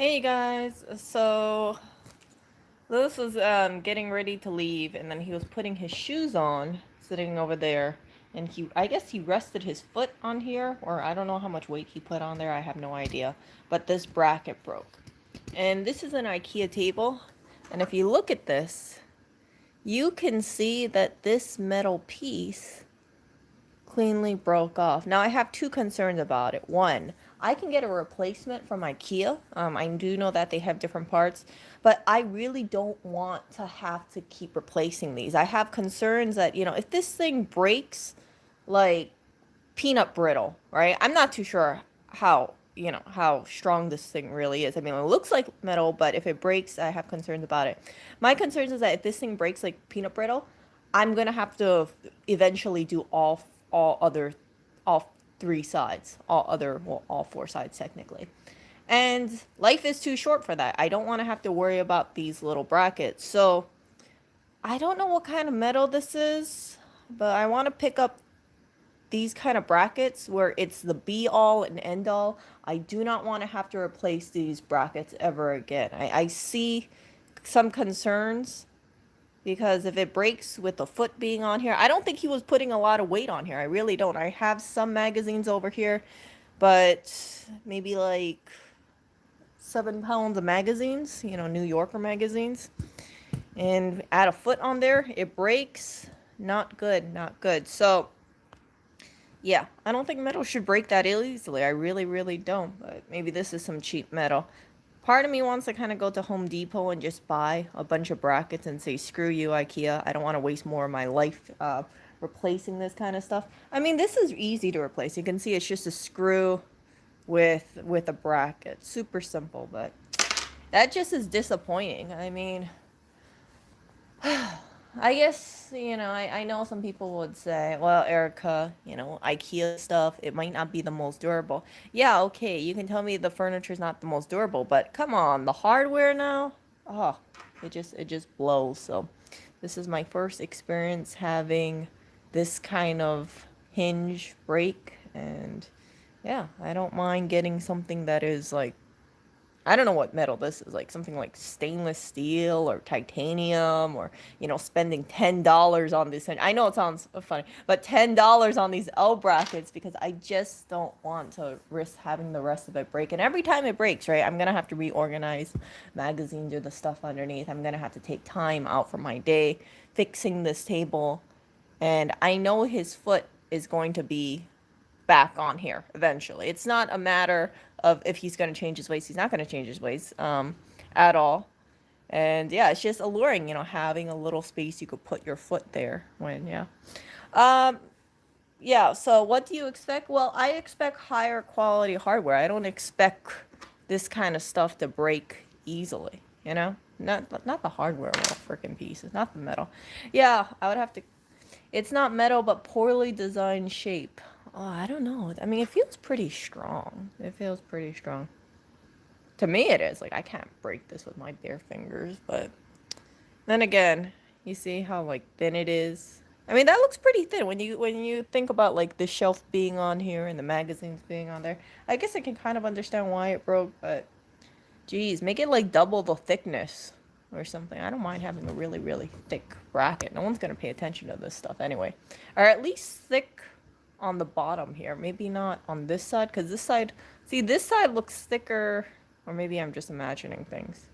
Hey guys, so Lewis was getting ready to leave, and then he was putting his shoes on, sitting over there, and I guess he rested his foot on here, or I don't know how much weight he put on there. I have no idea, but this bracket broke, and this is an IKEA table, and if you look at this, you can see that this metal piece cleanly broke off. Now I have two concerns about it. One, I can get a replacement from IKEA. I do know that they have different parts, but I really don't want to have to keep replacing these. I have concerns that, if this thing breaks like peanut brittle, right? I'm not too sure how strong this thing really is. I mean, it looks like metal, but if it breaks, I have concerns about it. My concerns is that if this thing breaks like peanut brittle, I'm gonna have to eventually do all three sides, all four sides technically. And life is too short for that. I don't want to have to worry about these little brackets. So I don't know what kind of metal this is, but I want to pick up these kind of brackets where it's the be all and end all. I do not want to have to replace these brackets ever again. I see some concerns because if it breaks with the foot being on here, I don't think he was putting a lot of weight on here. I really don't. I have some magazines over here, but maybe like 7 pounds of magazines, New Yorker magazines. And add a foot on there, it breaks. Not good, not good. So, yeah, I don't think metal should break that easily. I really, really don't. But maybe this is some cheap metal. Part of me wants to kind of go to Home Depot and just buy a bunch of brackets and say, screw you, IKEA. I don't want to waste more of my life replacing this kind of stuff. I mean, this is easy to replace. You can see it's just a screw with a bracket. Super simple, but that just is disappointing. I mean, I guess, I know some people would say, well, Erica, IKEA stuff, it might not be the most durable. Yeah, okay, you can tell me the furniture's not the most durable, but come on, the hardware now? Oh, it just blows. So, this is my first experience having this kind of hinge break, and yeah, I don't mind getting something that is like, I don't know what metal this is, like something like stainless steel or titanium, or spending $10 on this. And I know it sounds funny, but $10 on these L brackets because I just don't want to risk having the rest of it break. And every time it breaks, right, I'm gonna have to reorganize magazines or the stuff underneath. I'm gonna have to take time out from my day fixing this table, and I know his foot is going to be back on here eventually. It's not a matter of if he's going to change his ways. He's not going to change his ways at all. And yeah, it's just alluring, having a little space you could put your foot there when, yeah. Um, yeah, so what do you expect? Well, I expect higher quality hardware. I don't expect this kind of stuff to break easily, you know? Not the hardware, well, freaking pieces, not the metal. Yeah, I would have to. It's not metal, but poorly designed shape. Oh, I don't know. I mean, it feels pretty strong. It feels pretty strong. To me, it is. Like, I can't break this with my bare fingers, but then again, you see how, like, thin it is? I mean, that looks pretty thin when you think about, like, the shelf being on here and the magazines being on there. I guess I can kind of understand why it broke, but geez, make it, like, double the thickness or something. I don't mind having a really, really thick bracket. No one's gonna pay attention to this stuff anyway. Or at least thick on the bottom here. Maybe not on this side, because this side, see, this side looks thicker, or maybe I'm just imagining things.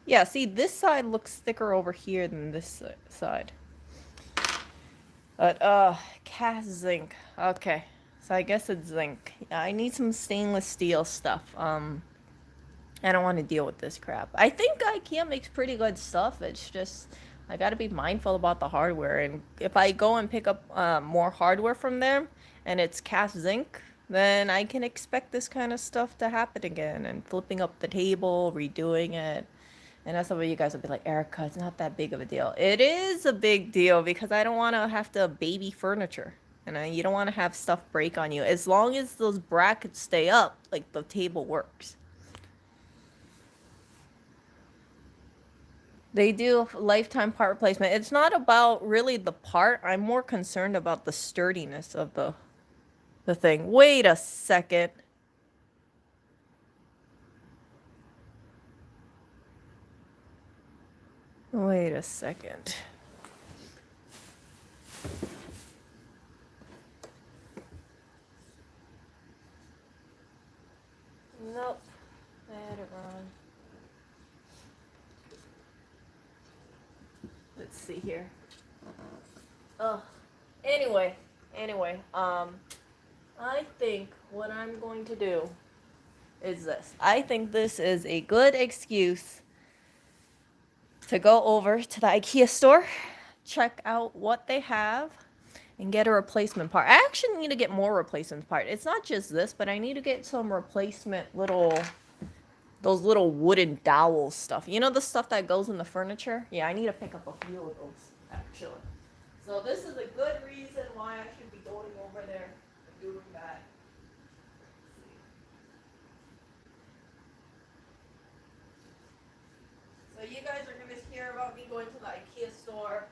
Yeah, see, this side looks thicker over here than this side. But, cast zinc. Okay, so I guess it's zinc. Yeah, I need some stainless steel stuff. I don't want to deal with this crap. I think IKEA makes pretty good stuff. It's just I got to be mindful about the hardware. And if I go and pick up more hardware from them and it's cast zinc, then I can expect this kind of stuff to happen again. And flipping up the table, redoing it. And that's some of you guys will be like, Erica, it's not that big of a deal. It is a big deal because I don't want to have to baby furniture. And you don't want to have stuff break on you. As long as those brackets stay up, like the table works. They do lifetime part replacement. It's not about really the part. I'm more concerned about the sturdiness of the thing. Wait a second. Wait a second. Nope. I had it wrong. Let's see here. Oh. Anyway, I think what I'm going to do is this. I think this is a good excuse to go over to the IKEA store, check out what they have, and get a replacement part. I actually need to get more replacement part. It's not just this, but I need to get some replacement those little wooden dowel stuff. You know the stuff that goes in the furniture? Yeah, I need to pick up a few of those, actually. So this is a good reason why I should be going over there and doing that. So you guys are going to hear about me going to the IKEA store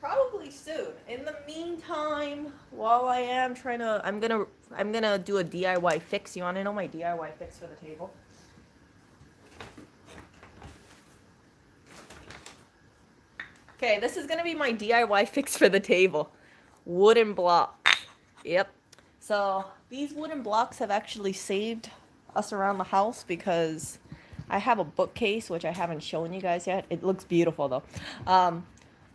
probably soon. In the meantime, while I am trying to, I'm gonna do a DIY fix. You want to know my DIY fix for the table? Okay, this is gonna be my DIY fix for the table. Wooden blocks. Yep. So these wooden blocks have actually saved us around the house because I have a bookcase which I haven't shown you guys yet. It looks beautiful though.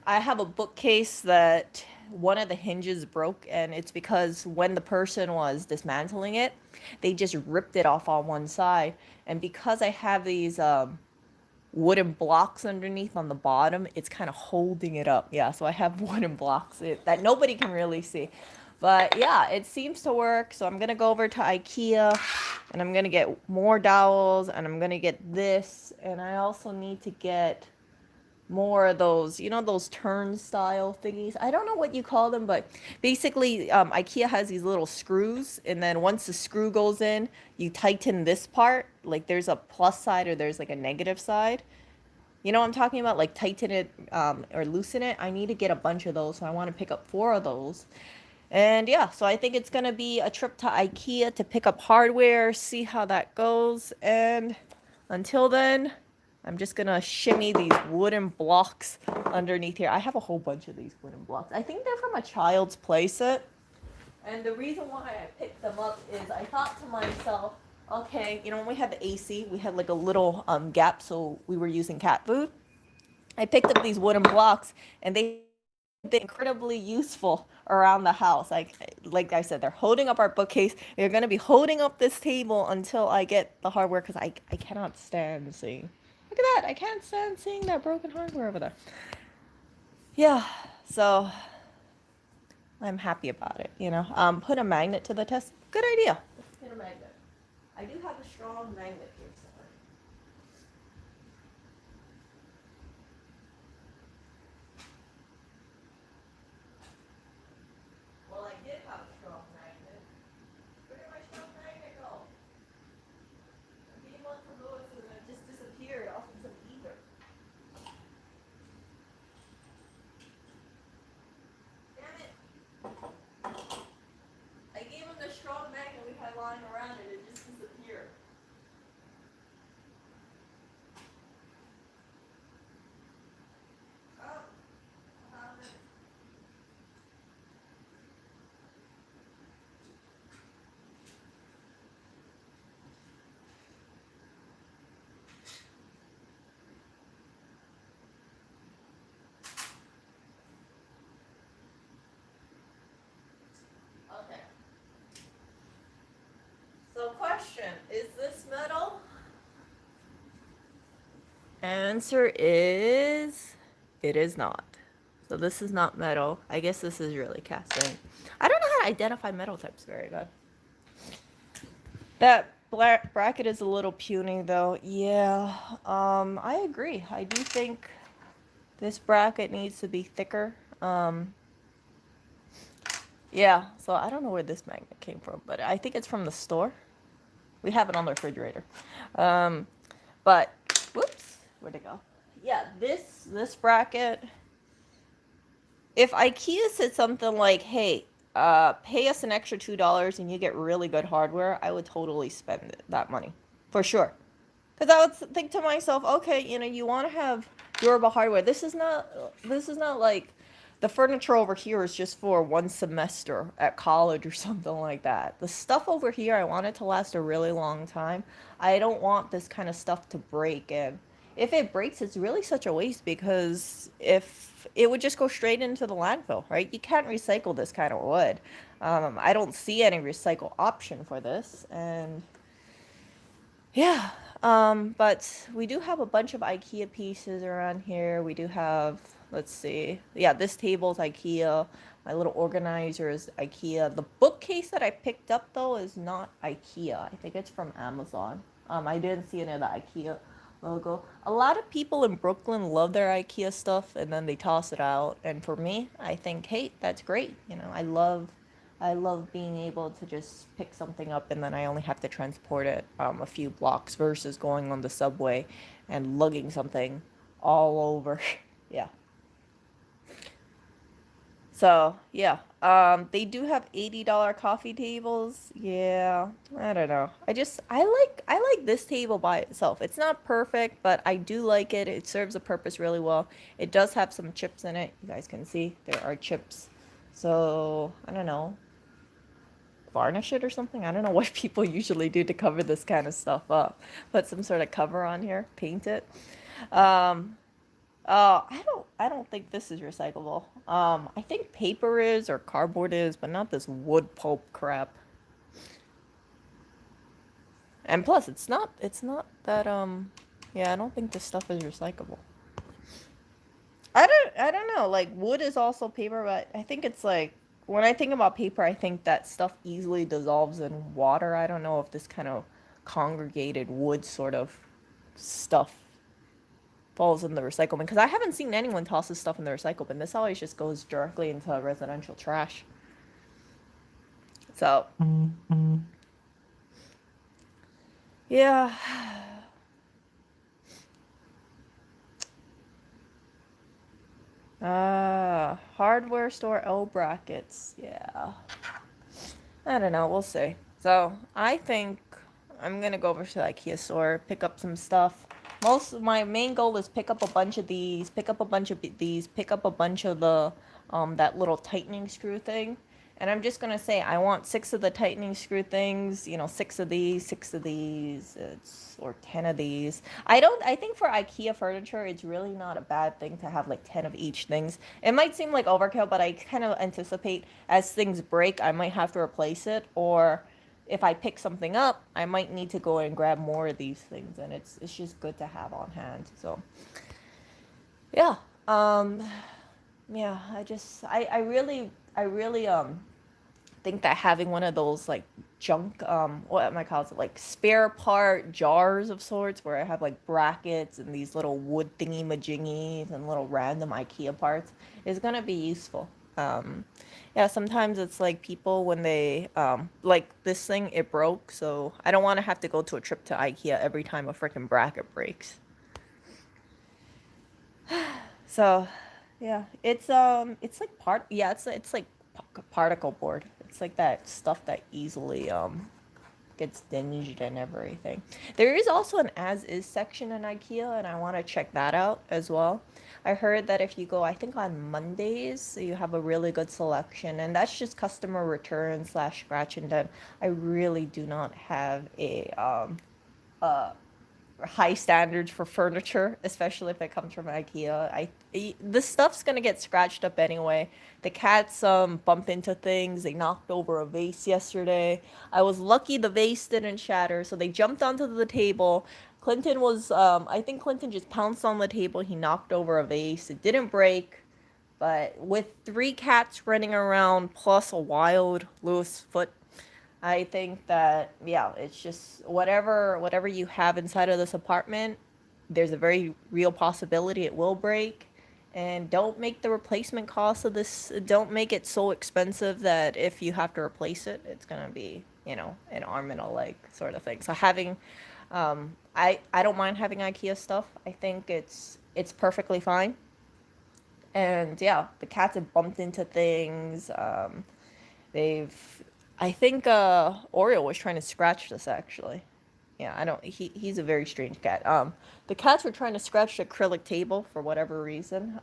I have a bookcase that one of the hinges broke, and it's because when the person was dismantling it, they just ripped it off on one side. And because I have these wooden blocks underneath on the bottom, it's kind of holding it up. Yeah, so I have wooden blocks that nobody can really see. But yeah, it seems to work. So I'm going to go over to IKEA and I'm going to get more dowels and I'm going to get this. And I also need to get more of those, you know, those turnstile thingies. I don't know what you call them, but basically IKEA has these little screws, and then once the screw goes in, you tighten this part. Like there's a plus side or there's like a negative side. You know what I'm talking about? Like tighten it or loosen it. I need to get a bunch of those, so I want to pick up 4 of those. And yeah, so I think it's gonna be a trip to IKEA to pick up hardware, see how that goes, and until then, I'm just gonna shimmy these wooden blocks underneath here. I have a whole bunch of these wooden blocks. I think they're from a Child's Play set. And the reason why I picked them up is I thought to myself, okay, you know, when we had the AC, we had like a little gap, so we were using cat food. I picked up these wooden blocks, and they're incredibly useful around the house. Like I said, they're holding up our bookcase. They're gonna be holding up this table until I get the hardware because I cannot stand seeing. Look at that! I can't stand seeing that broken hardware over there. Yeah, so I'm happy about it. You know, put a magnet to the test. Good idea. Let's get a magnet. I do have a strong magnet here somewhere. Well, I did have a strong magnet. Where did my strong magnet go? A few months ago, it just disappeared off into the ether. Damn it! I gave him the strong magnet we had lying around and it just disappeared. Oh, okay. So question, is this metal? Answer is, it is not. So this is not metal. I guess this is really casting. I don't know how to identify metal types very good. That black bracket is a little puny though. Yeah, I agree. I do think this bracket needs to be thicker. Yeah, so I don't know where this magnet came from, but I think it's from the store. We have it on the refrigerator. But whoops, where'd it go? Yeah, this bracket. If IKEA said something like, "Hey, pay us an extra $2 and you get really good hardware," I would totally spend that money for sure. Because I would think to myself, okay, you want to have durable hardware. This is not like the furniture over here is just for one semester at college or something like that. The stuff over here, I want it to last a really long time. I don't want this kind of stuff to break, and if it breaks, it's really such a waste because if it would just go straight into the landfill, right? You can't recycle this kind of wood. I don't see any recycle option for this, and yeah, but we do have a bunch of IKEA pieces around here. We do have, let's see, yeah, this table's IKEA. My little organizer is IKEA. The bookcase that I picked up though is not IKEA. I think it's from Amazon. I didn't see any of the IKEA logo. A lot of people in Brooklyn love their IKEA stuff and then they toss it out. And for me, I think, hey, that's great. I love being able to just pick something up and then I only have to transport it a few blocks versus going on the subway and lugging something all over. Yeah. So yeah, they do have $80 coffee tables. Yeah, I don't know. I like this table by itself. It's not perfect, but I do like it. It serves a purpose really well. It does have some chips in it. You guys can see there are chips. So I don't know, varnish it or something. I don't know what people usually do to cover this kind of stuff up. Put some sort of cover on here, paint it. Um, I don't think this is recyclable. I think paper is or cardboard is, but not this wood pulp crap. And plus, it's not that yeah, I don't think this stuff is recyclable. I don't know. Like wood is also paper, but I think it's like when I think about paper, I think that stuff easily dissolves in water. I don't know if this kind of congregated wood sort of stuff falls in the recycle bin because I haven't seen anyone toss this stuff in the recycle bin. This always just goes directly into residential trash. So yeah, hardware store L brackets. Yeah, I don't know. We'll see. So I think I'm gonna go over to the IKEA store, pick up some stuff. Most of my main goal is pick up a bunch of these, pick up a bunch of these, pick up a bunch of the that little tightening screw thing. And I'm just gonna say I want six of the tightening screw things, six of these, or 10 of these. I think for IKEA furniture, it's really not a bad thing to have like 10 of each things. It might seem like overkill, but I kind of anticipate as things break, I might have to replace it, or if I pick something up, I might need to go and grab more of these things, and it's just good to have on hand. So yeah, um, yeah, I really think that having one of those like junk what am I call it, like spare part jars of sorts where I have like brackets and these little wood thingy majingies and little random IKEA parts is gonna be useful. Yeah, sometimes it's like people when they like this thing it broke, so I don't want to have to go to a trip to IKEA every time a freaking bracket breaks. So yeah, it's like it's like particle board. It's like that stuff that easily gets dinged and everything. There is also an as is section in IKEA, and I want to check that out as well. I heard that if you go, I think on Mondays, you have a really good selection, and that's just customer return slash scratch and dent. I really do not have a high standards for furniture, especially if it comes from IKEA. This stuff's gonna get scratched up anyway. The cats bumped into things. They knocked over a vase yesterday. I was lucky the vase didn't shatter, so they jumped onto the table. Clinton was I think Clinton just pounced on the table. He knocked over a vase. It didn't break, but with three cats running around plus a wild Lewis foot, I think that yeah, it's just whatever you have inside of this apartment, there's a very real possibility it will break. And don't make the replacement cost of this, don't make it so expensive that if you have to replace it, it's gonna be, an arm and a leg sort of thing. So having I don't mind having IKEA stuff. I think it's perfectly fine. And yeah, the cats have bumped into things. They've I think Oreo was trying to scratch this actually. Yeah, I don't. He's a very strange cat. The cats were trying to scratch the acrylic table for whatever reason.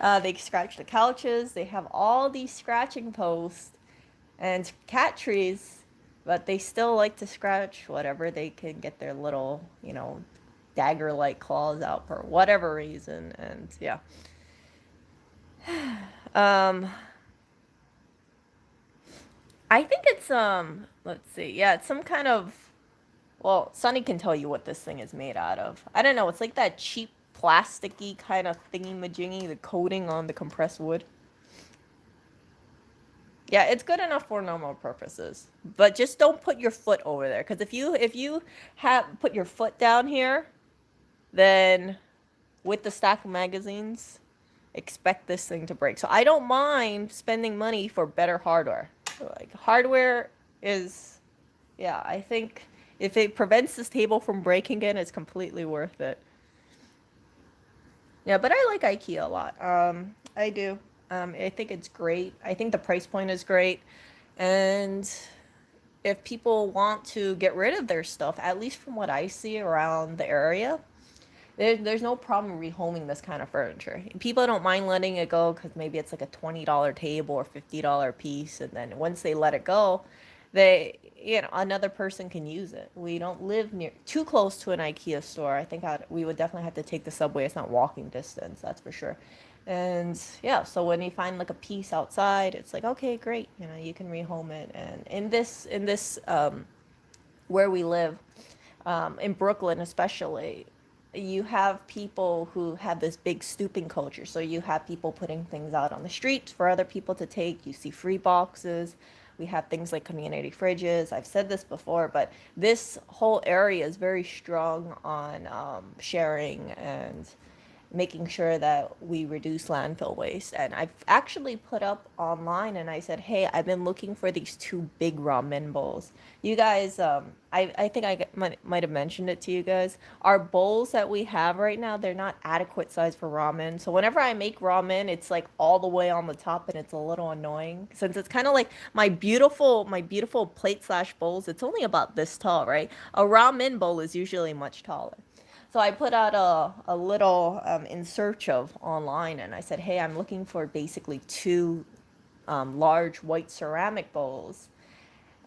They scratch the couches. They have all these scratching posts and cat trees, but they still like to scratch whatever they can get their little, dagger-like claws out for whatever reason. And yeah, um, I think it's let's see, yeah, it's some kind of. Well, Sunny can tell you what this thing is made out of. I don't know. It's like that cheap plasticky kind of thingy-majingy, the coating on the compressed wood. Yeah, it's good enough for normal purposes, but just don't put your foot over there. Because if you have put your foot down here, then with the stack of magazines, expect this thing to break. So I don't mind spending money for better hardware. Like hardware is, yeah, I think if it prevents this table from breaking in, it's completely worth it. Yeah, but I like IKEA a lot. I do. I think it's great. I think the price point is great. And if people want to get rid of their stuff, at least from what I see around the area, there's no problem rehoming this kind of furniture. People don't mind letting it go because maybe it's like a $20 table or $50 piece, and then once they let it go, another person can use it. We don't live near too close to an IKEA store. I think we would definitely have to take the subway. It's not walking distance, that's for sure. And yeah, so when you find like a piece outside, it's like, okay, great, you can rehome it. And in this where we live, in Brooklyn especially, you have people who have this big stooping culture. So you have people putting things out on the streets for other people to take. You see free boxes. We have things like community fridges. I've said this before, but this whole area is very strong on sharing and making sure that we reduce landfill waste. And I've actually put up online and I said, hey, I've been looking for these two big ramen bowls. You guys, I think might have mentioned it to you guys. Our bowls that we have right now, they're not adequate size for ramen. So whenever I make ramen, it's like all the way on the top and it's a little annoying since it's kind of like my beautiful plate slash bowls. It's only about this tall, right? A ramen bowl is usually much taller. So I put out a little in search of online and I said, hey, I'm looking for basically two large white ceramic bowls.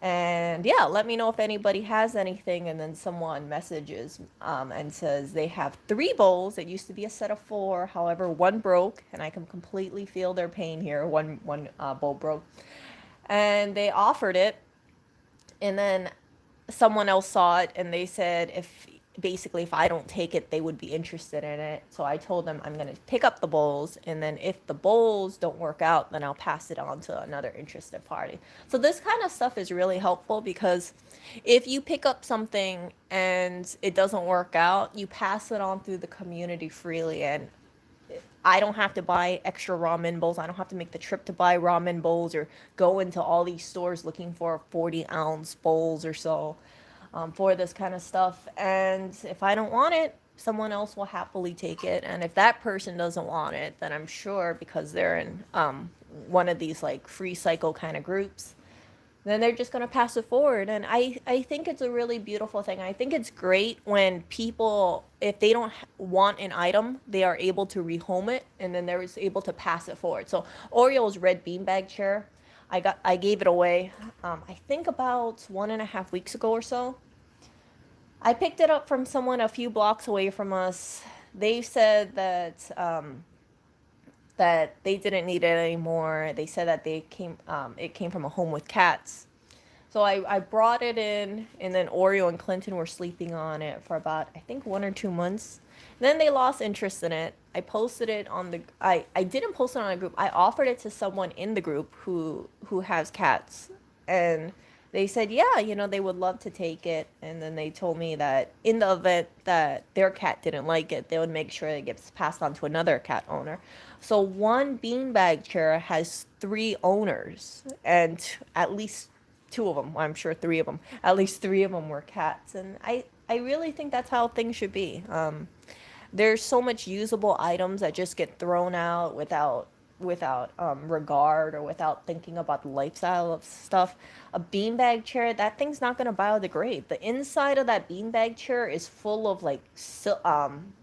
And yeah, let me know if anybody has anything. And then someone messages and says they have three bowls. It used to be a set of four. However, one broke, and I can completely feel their pain here. One bowl broke. And they offered it. And then someone else saw it and they said if I don't take it, they would be interested in it. So I told them I'm going to pick up the bowls, and then if the bowls don't work out, then I'll pass it on to another interested party. So this kind of stuff is really helpful because if you pick up something and it doesn't work out, you pass it on through the community freely, and I don't have to buy extra ramen bowls. I don't have to make the trip to buy ramen bowls or go into all these stores looking for 40-ounce bowls or so for this kind of stuff. And if I don't want it, someone else will happily take it. And if that person doesn't want it, then I'm sure because they're in one of these like free cycle kind of groups, then they're just going to pass it forward. And I think it's a really beautiful thing. I think it's great when people, if they don't want an item, they are able to rehome it and then they're able to pass it forward. So Oriole's red beanbag chair, I gave it away, I think about 1.5 weeks ago or so. I picked it up from someone a few blocks away from us. They said that they didn't need it anymore. They said that it came from a home with cats. So I brought it in, and then Oreo and Clinton were sleeping on it for about, I think, 1 or 2 months. Then they lost interest in it. I posted it on I didn't post it on a group. I offered it to someone in the group who has cats. And they said, yeah, they would love to take it. And then they told me that in the event that their cat didn't like it, they would make sure it gets passed on to another cat owner. So one beanbag chair has 3 owners, and at least 2 of them, I'm sure 3 of them, at least 3 of them were cats. And I really think that's how things should be. There's so much usable items that just get thrown out without without regard or without thinking about the lifestyle of stuff. A beanbag chair, that thing's not gonna biodegrade. The inside of that beanbag chair is full of like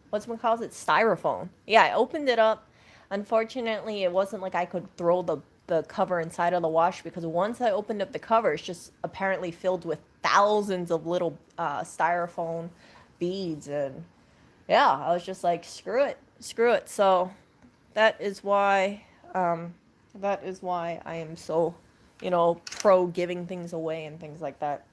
what's one calls it, styrofoam. Yeah, I opened it up. Unfortunately, it wasn't like I could throw the cover inside of the wash, because once I opened up the cover, it's just apparently filled with thousands of little styrofoam beads. And yeah, I was just like, screw it, screw it. So that is why um, that is why I am so, pro giving things away and things like that.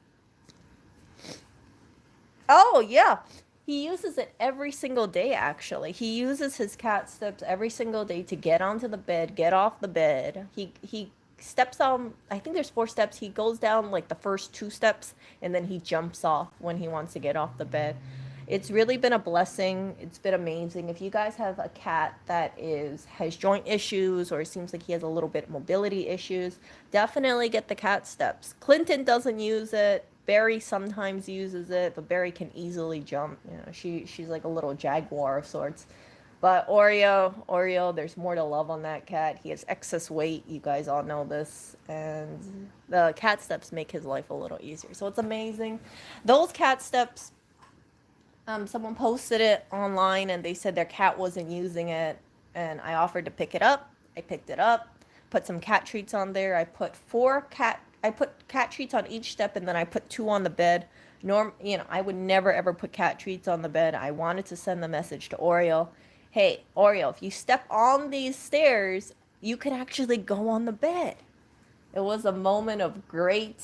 Oh yeah, he uses it every single day. Actually, he uses his cat steps every single day to get onto the bed, get off the bed. He steps on. I think there's 4 steps. He goes down like the first 2 steps, and then he jumps off when he wants to get off the bed. It's really been a blessing. It's been amazing. If you guys have a cat that has joint issues, or it seems like he has a little bit of mobility issues, definitely get the cat steps. Clinton doesn't use it. Barry sometimes uses it, but Barry can easily jump. She's like a little jaguar of sorts. But Oreo, there's more to love on that cat. He has excess weight. You guys all know this. And the cat steps make his life a little easier. So it's amazing. Those cat steps, someone posted it online and they said their cat wasn't using it. And I offered to pick it up. I picked it up, put some cat treats on there. I put cat treats on each step, and then I put 2 on the bed. I would never ever put cat treats on the bed. I wanted to send the message to Oreo. Hey, Oreo, if you step on these stairs, you can actually go on the bed. It was a moment of great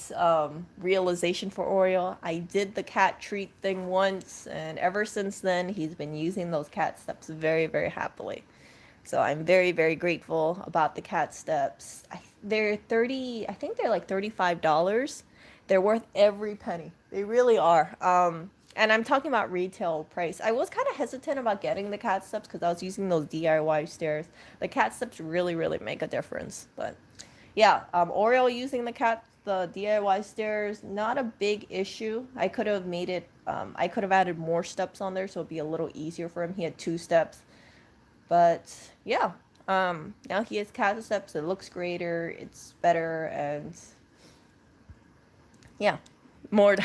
realization for Oreo. I did the cat treat thing once, and ever since then, he's been using those cat steps very, very happily. So I'm very, very grateful about the cat steps. I think they're like $35. They're worth every penny. They really are. And I'm talking about retail price. I was kind of hesitant about getting the cat steps because I was using those DIY stairs. The cat steps really, really make a difference. But yeah, Oreo using the DIY stairs, not a big issue. I could have I could have added more steps on there so it'd be a little easier for him. He had 2 steps. But yeah, now he has cat steps. It looks greater. It's better. And yeah, more.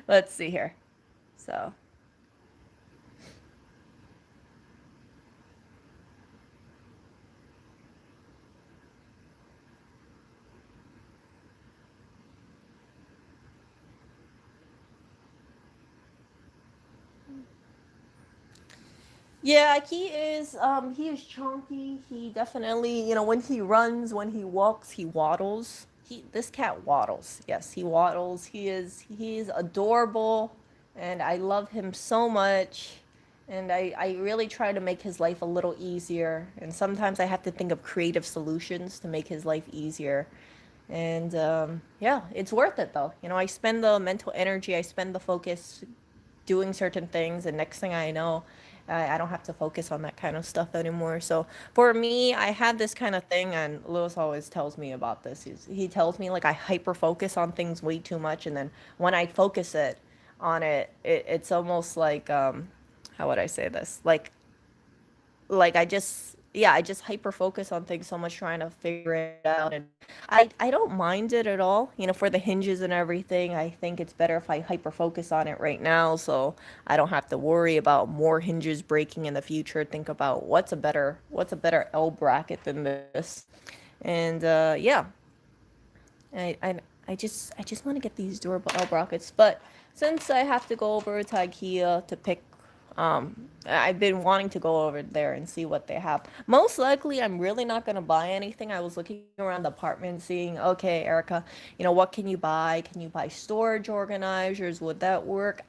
Let's see here. So. Yeah, he is chunky. He definitely, when he runs, when he walks, he waddles. This cat waddles. Yes, he waddles. He is adorable, and I love him so much. And I really try to make his life a little easier. And sometimes I have to think of creative solutions to make his life easier. And yeah, it's worth it though. I spend the mental energy, I spend the focus doing certain things, and next thing I know, I don't have to focus on that kind of stuff anymore. So for me, I had this kind of thing, and Lewis always tells me about this. He tells me like I hyper focus on things way too much, and then when I focus it's almost like how would I say this? Like I just hyper focus on things so much, trying to figure it out. And I don't mind it at all, for the hinges and everything. I think it's better if I hyper focus on it right now, so I don't have to worry about more hinges breaking in the future. Think about what's a better L bracket than this. And yeah, I, I I just want to get these durable L brackets, but since I have to go over to IKEA to pick, I've been wanting to go over there and see what they have. Most likely, I'm really not gonna buy anything. I was looking around the apartment, seeing, okay, Erica, what can you buy? Can you buy storage organizers? Would that work?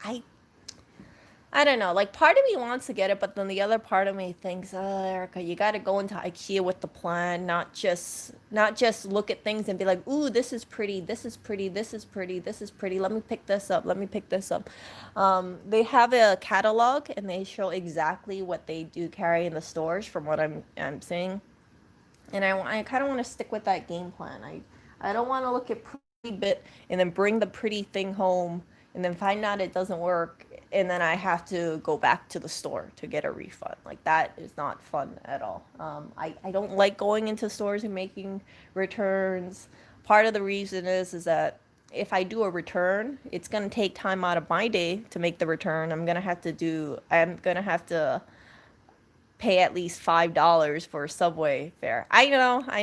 I don't know. Like, part of me wants to get it, but then the other part of me thinks, oh, Erica, you got to go into IKEA with the plan, not just look at things and be like, ooh, this is pretty, this is pretty, this is pretty, this is pretty. Let me pick this up. Let me pick this up. They have a catalog and they show exactly what they do carry in the stores, from what I'm seeing, and I kind of want to stick with that game plan. I don't want to look at pretty bit and then bring the pretty thing home and then find out it doesn't work. and then I have to go back to the store to get a refund. Like that is not fun at all. I don't like going into stores and making returns. Part of the reason is that if I do a return, it's gonna take time out of my day to make the return. I'm gonna have to pay at least $5 for a subway fare. I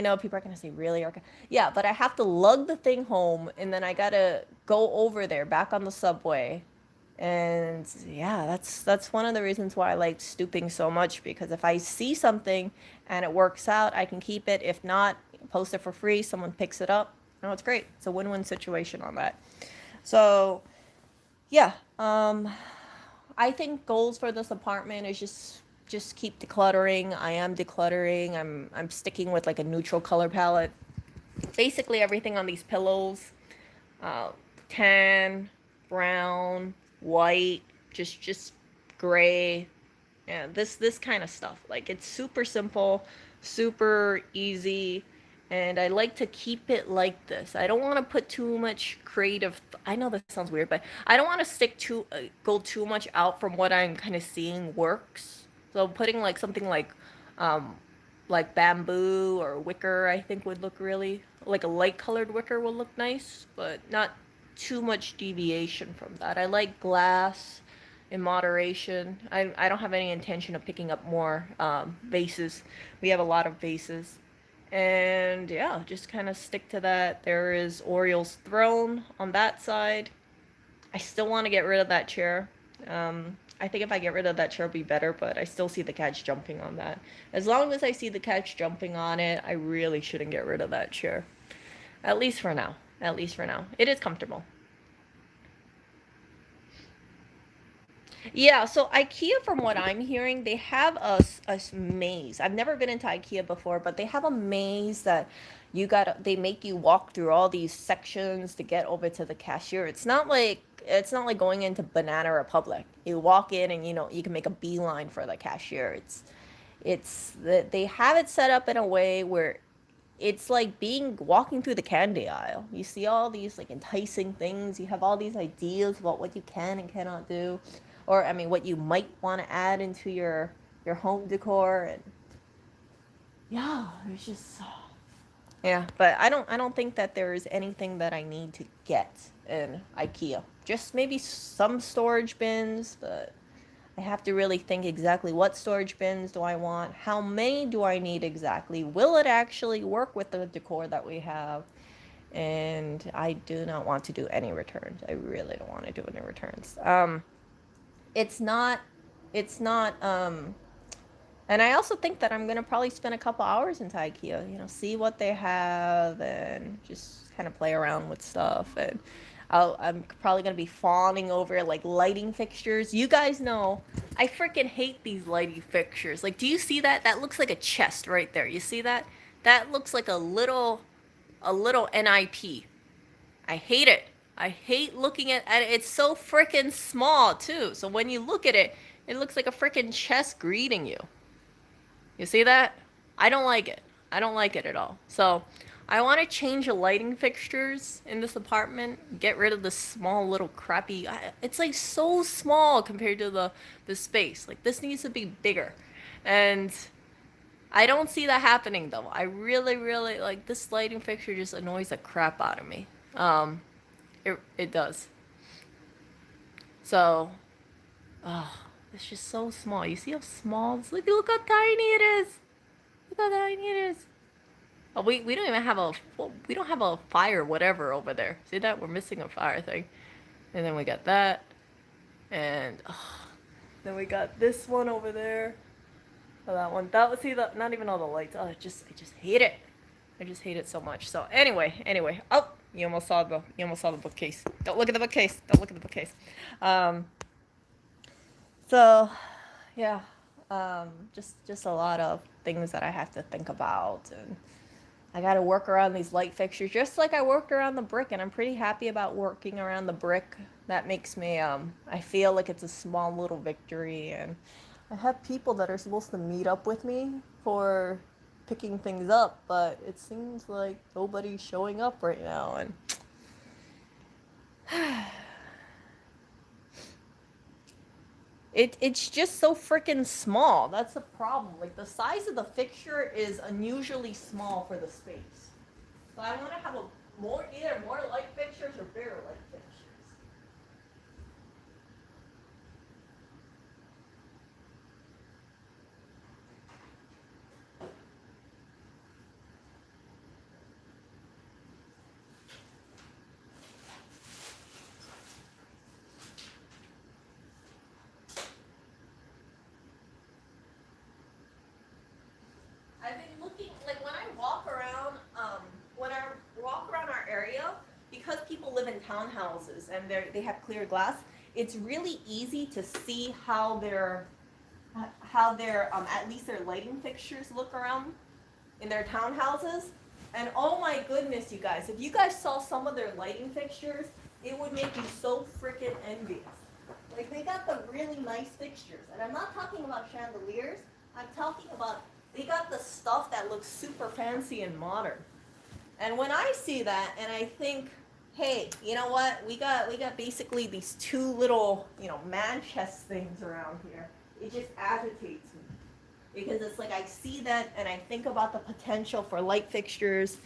know people are gonna say, really, Erica? Yeah, but I have to lug the thing home and then I gotta go over there back on the subway. And yeah, that's one of the reasons why I like stooping so much, because if I see something and it works out, I can keep it. If not, post it for free, someone picks it up. No, it's great. It's a win-win situation on that. So yeah, I think goals for this apartment is just keep decluttering. I am decluttering. I'm sticking with like a neutral color palette. Basically everything on these pillows, uh, tan, brown, white, just gray. Yeah, this kind of stuff. Like it's super simple, super easy, and I like to keep it like this. I don't want to put too much creative. I know this sounds weird, but I don't want to go too much out from what I'm kind of seeing works. So putting like something um, like bamboo or wicker, I think would look really like a light colored wicker will look nice, but not too much deviation from that. I like glass in moderation. I don't have any intention of picking up more vases. We have a lot of vases. And yeah, just kind of stick to that. There is Oriel's throne on that side. I still want to get rid of that chair. I think if I get rid of that chair, it'll be better, but I still see the cats jumping on that. As long as I see the cats jumping on it, I really shouldn't get rid of that chair. At least for now. At least for now. It is comfortable. Yeah, so IKEA, from what I'm hearing, they have a maze. I've never been into IKEA before, but they have a maze that they make you walk through all these sections to get over to the cashier. It's not like going into Banana Republic. You walk in and you can make a beeline for the cashier. They have it set up in a way where it's like being walking through the candy aisle. You see all these like enticing things. You have all these ideas about what you can and cannot do, or I mean, what you might want to add into your home decor. And yeah, it's just yeah. But I don't think that there is anything that I need to get in IKEA. Just maybe some storage bins, but I have to really think exactly what storage bins do I want, how many do I need exactly, will it actually work with the decor that we have, and I do not want to do any returns. I really don't want to do any returns. It's not, it's not, and I also think that I'm gonna probably spend a couple hours into IKEA, see what they have and just kind of play around with stuff. And I'm probably gonna be fawning over like lighting fixtures. You guys know I freaking hate these lighting fixtures. Like, do you see that? That looks like a chest right there. You see that? That looks like a little NIP. I hate it. I hate looking at it. It's so freaking small too. So when you look at it, it looks like a freaking chest greeting you. You see that? I don't like it. I don't like it at all. So I want to change the lighting fixtures in this apartment. Get rid of the small little crappy. It's like so small compared to the space. Like this needs to be bigger, and I don't see that happening though. I really, really like this lighting fixture. Just annoys the crap out of me. It does. So, oh, it's just so small. You see how small? Look how tiny it is. Look how tiny it is. Oh, we don't even have we don't have a fire whatever over there. See that? We're missing a fire thing. And then we got that. And then we got this one over there. Oh, that one. See that? Not even all the lights. Oh, I just hate it. I just hate it so much. So anyway. Oh, you almost saw the bookcase. Don't look at the bookcase. Don't look at the bookcase. Um. So, yeah. Just a lot of things that I have to think about, and I got to work around these light fixtures just like I worked around the brick, and I'm pretty happy about working around the brick. That makes me I feel like it's a small little victory, and I have people that are supposed to meet up with me for picking things up, but it seems like nobody's showing up right now, and It's just so freaking small. That's the problem. Like the size of the fixture is unusually small for the space. So I want to have a either more light fixtures or bigger light fixtures. I've been looking like when I walk around our area, because people live in townhouses and they have clear glass. It's really easy to see how their at least their lighting fixtures look around in their townhouses. And oh my goodness, you guys, if you guys saw some of their lighting fixtures, it would make you so freaking envious. Like they got the really nice fixtures, and I'm not talking about chandeliers. I'm talking about they got the stuff that looks super fancy and modern. And when I see that, and I think, hey, you know what? We got basically these two little man chest things around here. It just agitates me because it's like I see that and I think about the potential for light fixtures,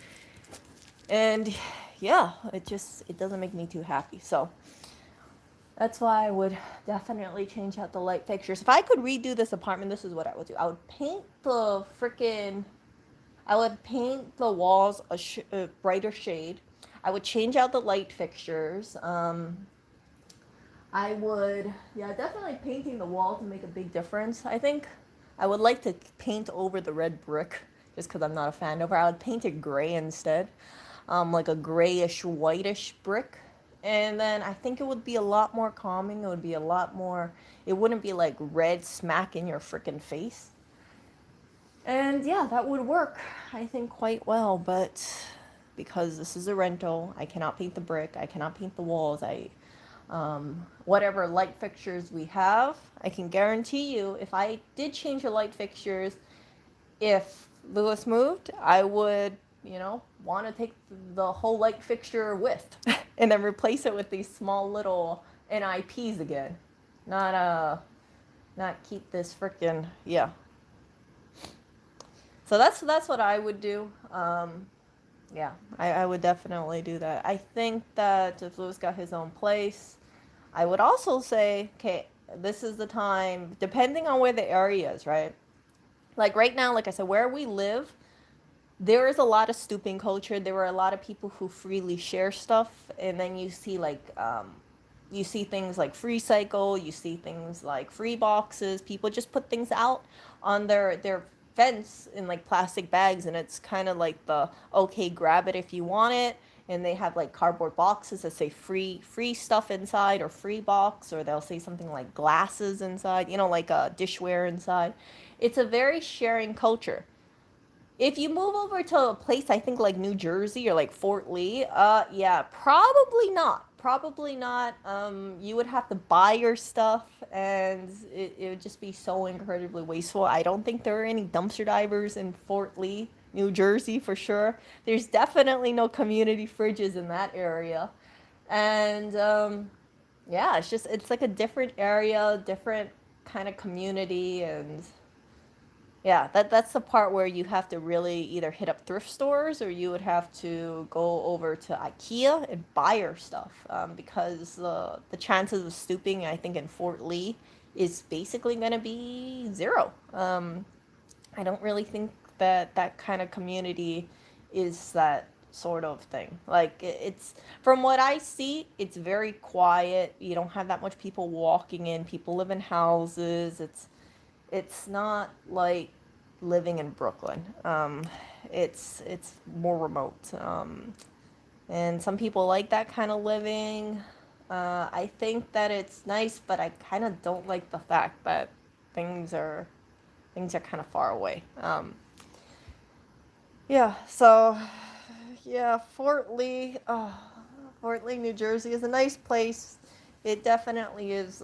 and yeah, it doesn't make me too happy. So that's why I would definitely change out the light fixtures. If I could redo this apartment, this is what I would do. I would paint the walls a brighter shade. I would change out the light fixtures. I would, yeah, definitely painting the wall to make a big difference. I think I would like to paint over the red brick just because I'm not a fan of it. I would paint it gray instead, like a grayish, whitish brick. And then I think it would be a lot more calming. It would be a lot more, it wouldn't be like red smack in your freaking face. And yeah, that would work, I think, quite well. But because this is a rental, I cannot paint the brick, I cannot paint the walls. Whatever light fixtures we have, I can guarantee you, if I did change the light fixtures, if Lewis moved, I would, want to take the whole light fixture with, and then replace it with these small little NIPs again. Not keep this freaking, yeah. So that's what I would do. Yeah, I would definitely do that. I think that if Lewis got his own place, I would also say, okay, this is the time, depending on where the area is, right? Like right now, like I said, where we live, there is a lot of stooping culture. There are a lot of people who freely share stuff, and then you see things like free cycle, you see things like free boxes. People just put things out on their fence in like plastic bags, and it's kind of like the okay, grab it if you want it. And they have like cardboard boxes that say free stuff inside, or free box, or they'll say something like glasses inside, like a dishware inside. It's a very sharing culture. If you move over to a place, I think like New Jersey or like Fort Lee, yeah, probably not. Probably not. You would have to buy your stuff, and it would just be so incredibly wasteful. I don't think there are any dumpster divers in Fort Lee, New Jersey, for sure. There's definitely no community fridges in that area, and yeah, it's like a different area, different kind of community, and yeah, that's the part where you have to really either hit up thrift stores, or you would have to go over to IKEA and buy your stuff, because the chances of stooping, I think, in Fort Lee is basically going to be zero. I don't really think that that kind of community is that sort of thing. Like it's from what I see, it's very quiet. You don't have that much people walking in. People live in houses. It's not like living in Brooklyn. It's more remote. And some people like that kind of living. I think that it's nice, but I kind of don't like the fact that things are kind of far away. Yeah. So yeah, Fort Lee, New Jersey is a nice place. It definitely is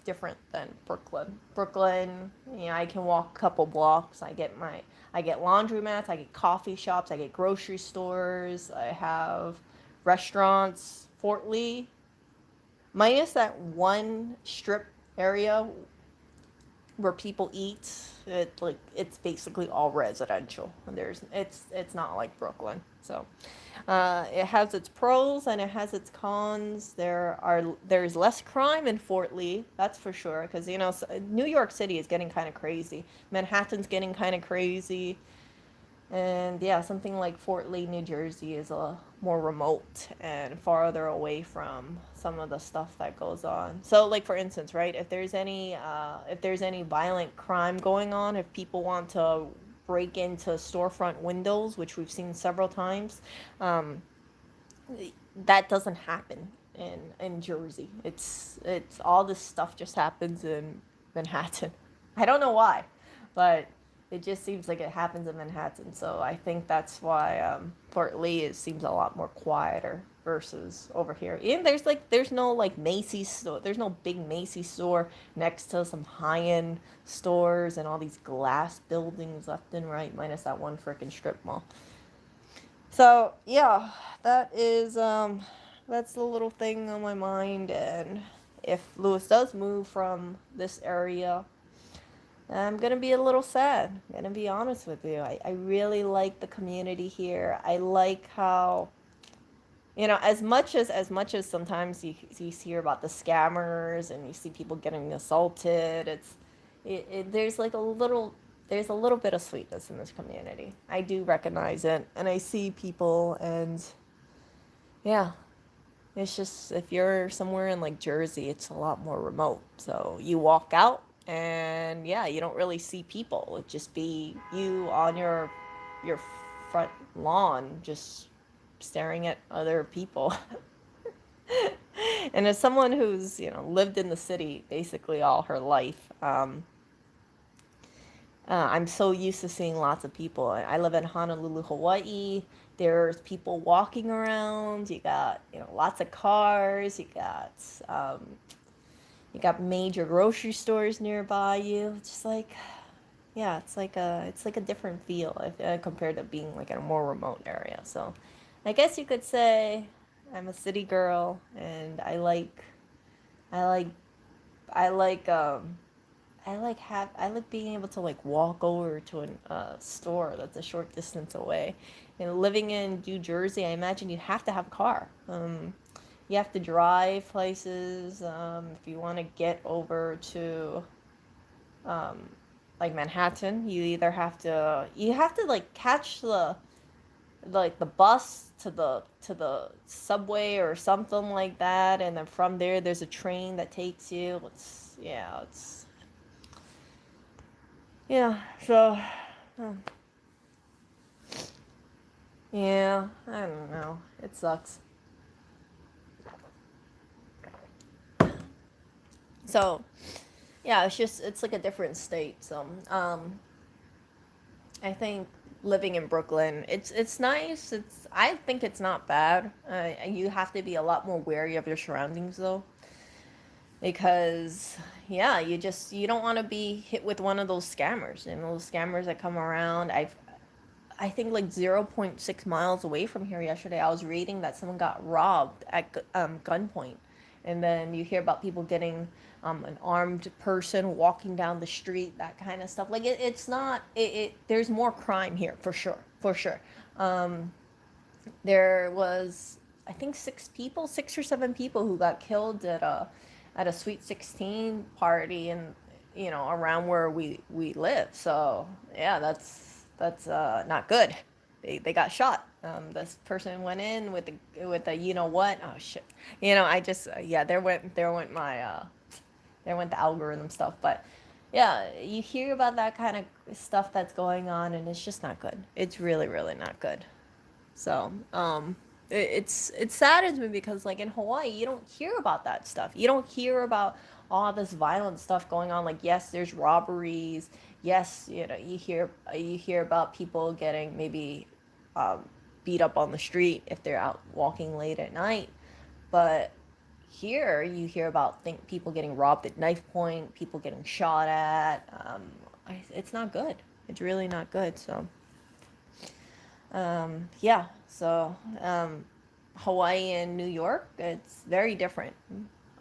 different than Brooklyn. Brooklyn, I can walk a couple blocks. I get laundromats, I get coffee shops, I get grocery stores, I have restaurants. Fort Lee, minus that one strip area where people eat, it's basically all residential. And it's not like Brooklyn. So it has its pros and it has its cons. There's less crime in Fort Lee, that's for sure, because New York City is getting kind of crazy. Manhattan's getting kind of crazy. And yeah, something like Fort Lee, New Jersey is a more remote and farther away from some of the stuff that goes on. So like for instance, right, if there's any violent crime going on, if people want to break into storefront windows, which we've seen several times, um, that doesn't happen in Jersey. It's all this stuff just happens in Manhattan. I don't know why, but it just seems like it happens in Manhattan. So I think that's why Fort Lee seems a lot more quieter versus over here. And there's no like Macy's store. There's no big Macy's store next to some high end stores and all these glass buildings left and right, minus that one freaking strip mall. So yeah, that's the little thing on my mind. And if Lewis does move from this area, I'm gonna be a little sad. I'm gonna be honest with you. I really like the community here. I like how, as much as sometimes you hear about the scammers and you see people getting assaulted, there's a little bit of sweetness in this community. I do recognize it, and I see people, and yeah, it's just if you're somewhere in like Jersey, it's a lot more remote. So you walk out, and yeah, you don't really see people. It just be you on your front lawn, just staring at other people. And as someone who's lived in the city basically all her life, I'm so used to seeing lots of people. I live in Honolulu, Hawaii. There's people walking around. You got lots of cars. Um, you got major grocery stores nearby you. It's just like, yeah, it's like a different feel compared to being like in a more remote area. So I guess you could say I'm a city girl, and I like I like I like being able to like walk over to a store that's a short distance away. And living in New Jersey, I imagine you have to have a car. You have to drive places. If you want to get over to um, like Manhattan, you have to like catch the bus to the subway or something like that, and then from there there's a train that takes you. Yeah, so uh, yeah, I don't know. It sucks. So yeah, it's like a different state. So I think living in Brooklyn, it's nice. I think it's not bad. You have to be a lot more wary of your surroundings though, because yeah, you don't want to be hit with one of those scammers. And those scammers that come around. I think like zero point 0.6 miles away from here yesterday, I was reading that someone got robbed at gunpoint. And then you hear about people getting an armed person walking down the street, that kind of stuff. Like it's not, there's more crime here for sure, for sure. Um, there was, I think, 6 or 7 people who got killed at a Sweet 16 party, and around where we live. So yeah, that's not good. They got shot. This person went in with a what? Oh shit. I just yeah. There went the algorithm stuff. But yeah, you hear about that kind of stuff that's going on, and it's just not good. It's really really not good. So, it saddens me because like in Hawaii, you don't hear about that stuff. You don't hear about all this violent stuff going on. Like yes, there's robberies. Yes, you hear about people getting maybe um, beat up on the street if they're out walking late at night. But here, you hear about people getting robbed at knife point, people getting shot at. It's not good. It's really not good. So. Yeah, so Hawaii and New York, it's very different.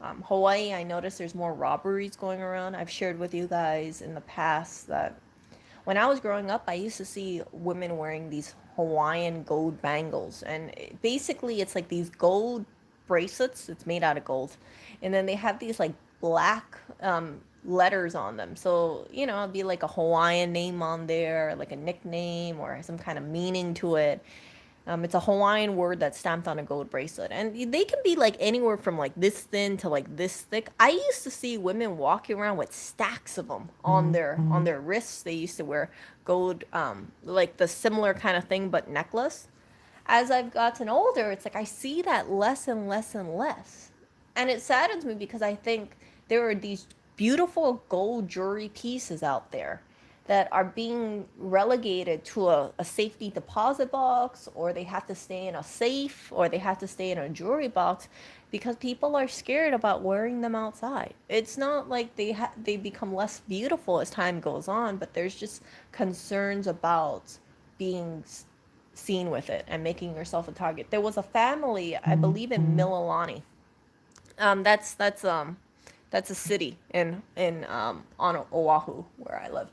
Hawaii, I noticed there's more robberies going around. I've shared with you guys in the past that when I was growing up, I used to see women wearing these Hawaiian gold bangles, and basically it's like these gold bracelets. It's made out of gold, and then they have these like black letters on them. So it'd be like a Hawaiian name on there, like a nickname or some kind of meaning to it. It's a Hawaiian word that's stamped on a gold bracelet, and they can be like anywhere from like this thin to like this thick. I used to see women walking around with stacks of them on their wrists. They used to wear gold, like the similar kind of thing, but necklace. As I've gotten older, it's like I see that less and less and less, and it saddens me because I think there are these beautiful gold jewelry pieces out there that are being relegated to a safety deposit box, or they have to stay in a safe, or they have to stay in a jewelry box because people are scared about wearing them outside. It's not like they become less beautiful as time goes on, but there's just concerns about being seen with it and making yourself a target. There was a family, I believe in Mililani. That's a city in on Oahu where I live.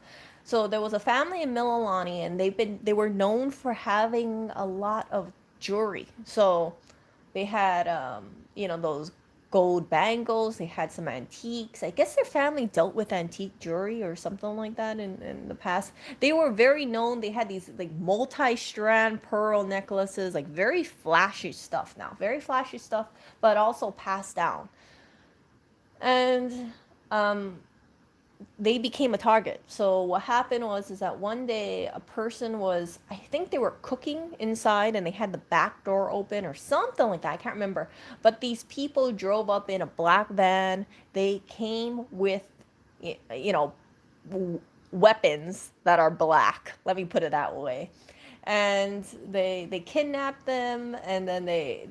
So there was a family in Mililani, and they were known for having a lot of jewelry. So they had those gold bangles. They had some antiques. I guess their family dealt with antique jewelry or something like that in the past. They were very known. They had these like multi-strand pearl necklaces, like very flashy stuff now. Very flashy stuff, but also passed down. And um, they became a target. So what happened was is that one day a person was, I think they were cooking inside and they had the back door open or something like that. I can't remember. But these people drove up in a black van. They came with you know weapons that are black. Let me put it that way. And they kidnapped them, and then they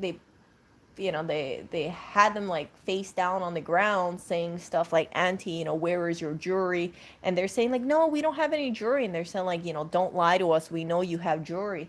had them like face down on the ground saying stuff like, auntie, where is your jewelry? And they're saying like, no, we don't have any jewelry. And they're saying like, don't lie to us, we know you have jewelry.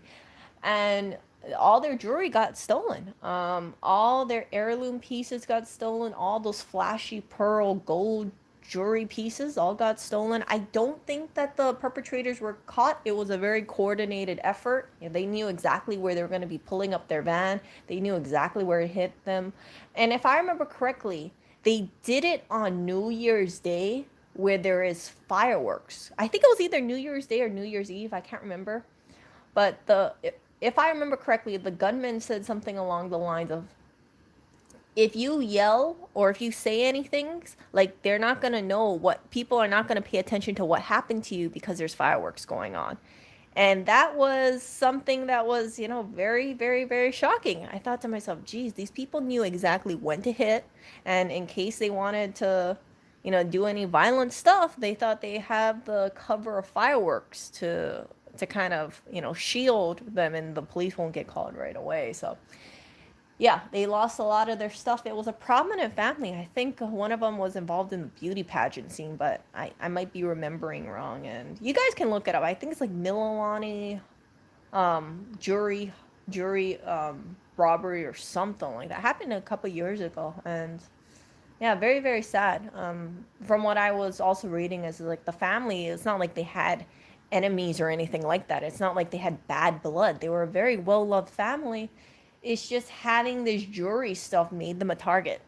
And all their jewelry got stolen. All their heirloom pieces got stolen. All those flashy pearl gold jewelry pieces all got stolen. I don't think that the perpetrators were caught. It was a very coordinated effort. They knew exactly where they were going to be pulling up their van. They knew exactly where it hit them. And if I remember correctly, they did it on New Year's Day, where there is fireworks. I think it was either New Year's Day or New Year's Eve. I can't remember. But if I remember correctly, the gunman said something along the lines of, if you yell or if you say anything, like, they're not going to know what, people are not going to pay attention to what happened to you because there's fireworks going on. And that was something that was, very, very, very shocking. I thought to myself, geez, these people knew exactly when to hit. And in case they wanted to, do any violent stuff, they thought they have the cover of fireworks to kind of, shield them, and the police won't get called right away. So yeah, they lost a lot of their stuff. It was a prominent family. I think one of them was involved in the beauty pageant scene, but I might be remembering wrong. And you guys can look it up. I think it's like Mililani jury robbery or something like that. Happened a couple years ago, and yeah, very, very sad. From what I was also reading, is like the family, it's not like they had enemies or anything like that. It's not like they had bad blood. They were a very well loved family. It's just having this jewelry stuff made them a target.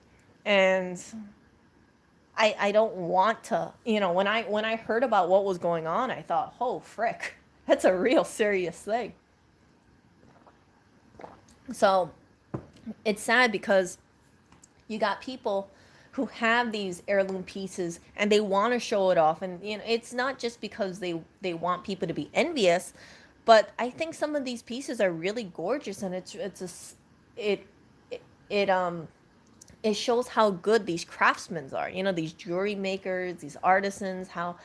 And I don't want to, when I heard about what was going on, I thought, oh frick, that's a real serious thing. So it's sad because you got people who have these heirloom pieces and they want to show it off, and it's not just because they want people to be envious, but I think some of these pieces are really gorgeous, and it it it shows how good these craftsmen are, these jewelry makers, these artisans, how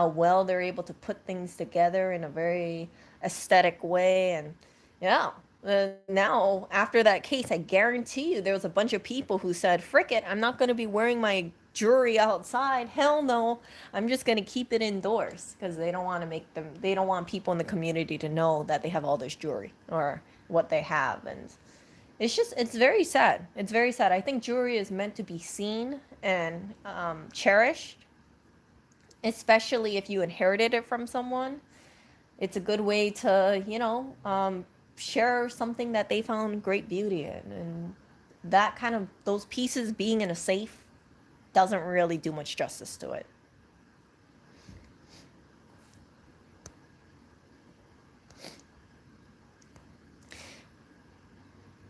well they're able to put things together in a very aesthetic way. And yeah, now after that case, I guarantee you there was a bunch of people who said, frick it, I'm not going to be wearing my jewelry outside, hell no, I'm just going to keep it indoors, because they don't want people in the community to know that they have all this jewelry or what they have. And It's very sad. It's very sad. I think jewelry is meant to be seen and cherished, especially if you inherited it from someone. It's a good way to, share something that they found great beauty in. And that kind of, those pieces being in a safe doesn't really do much justice to it.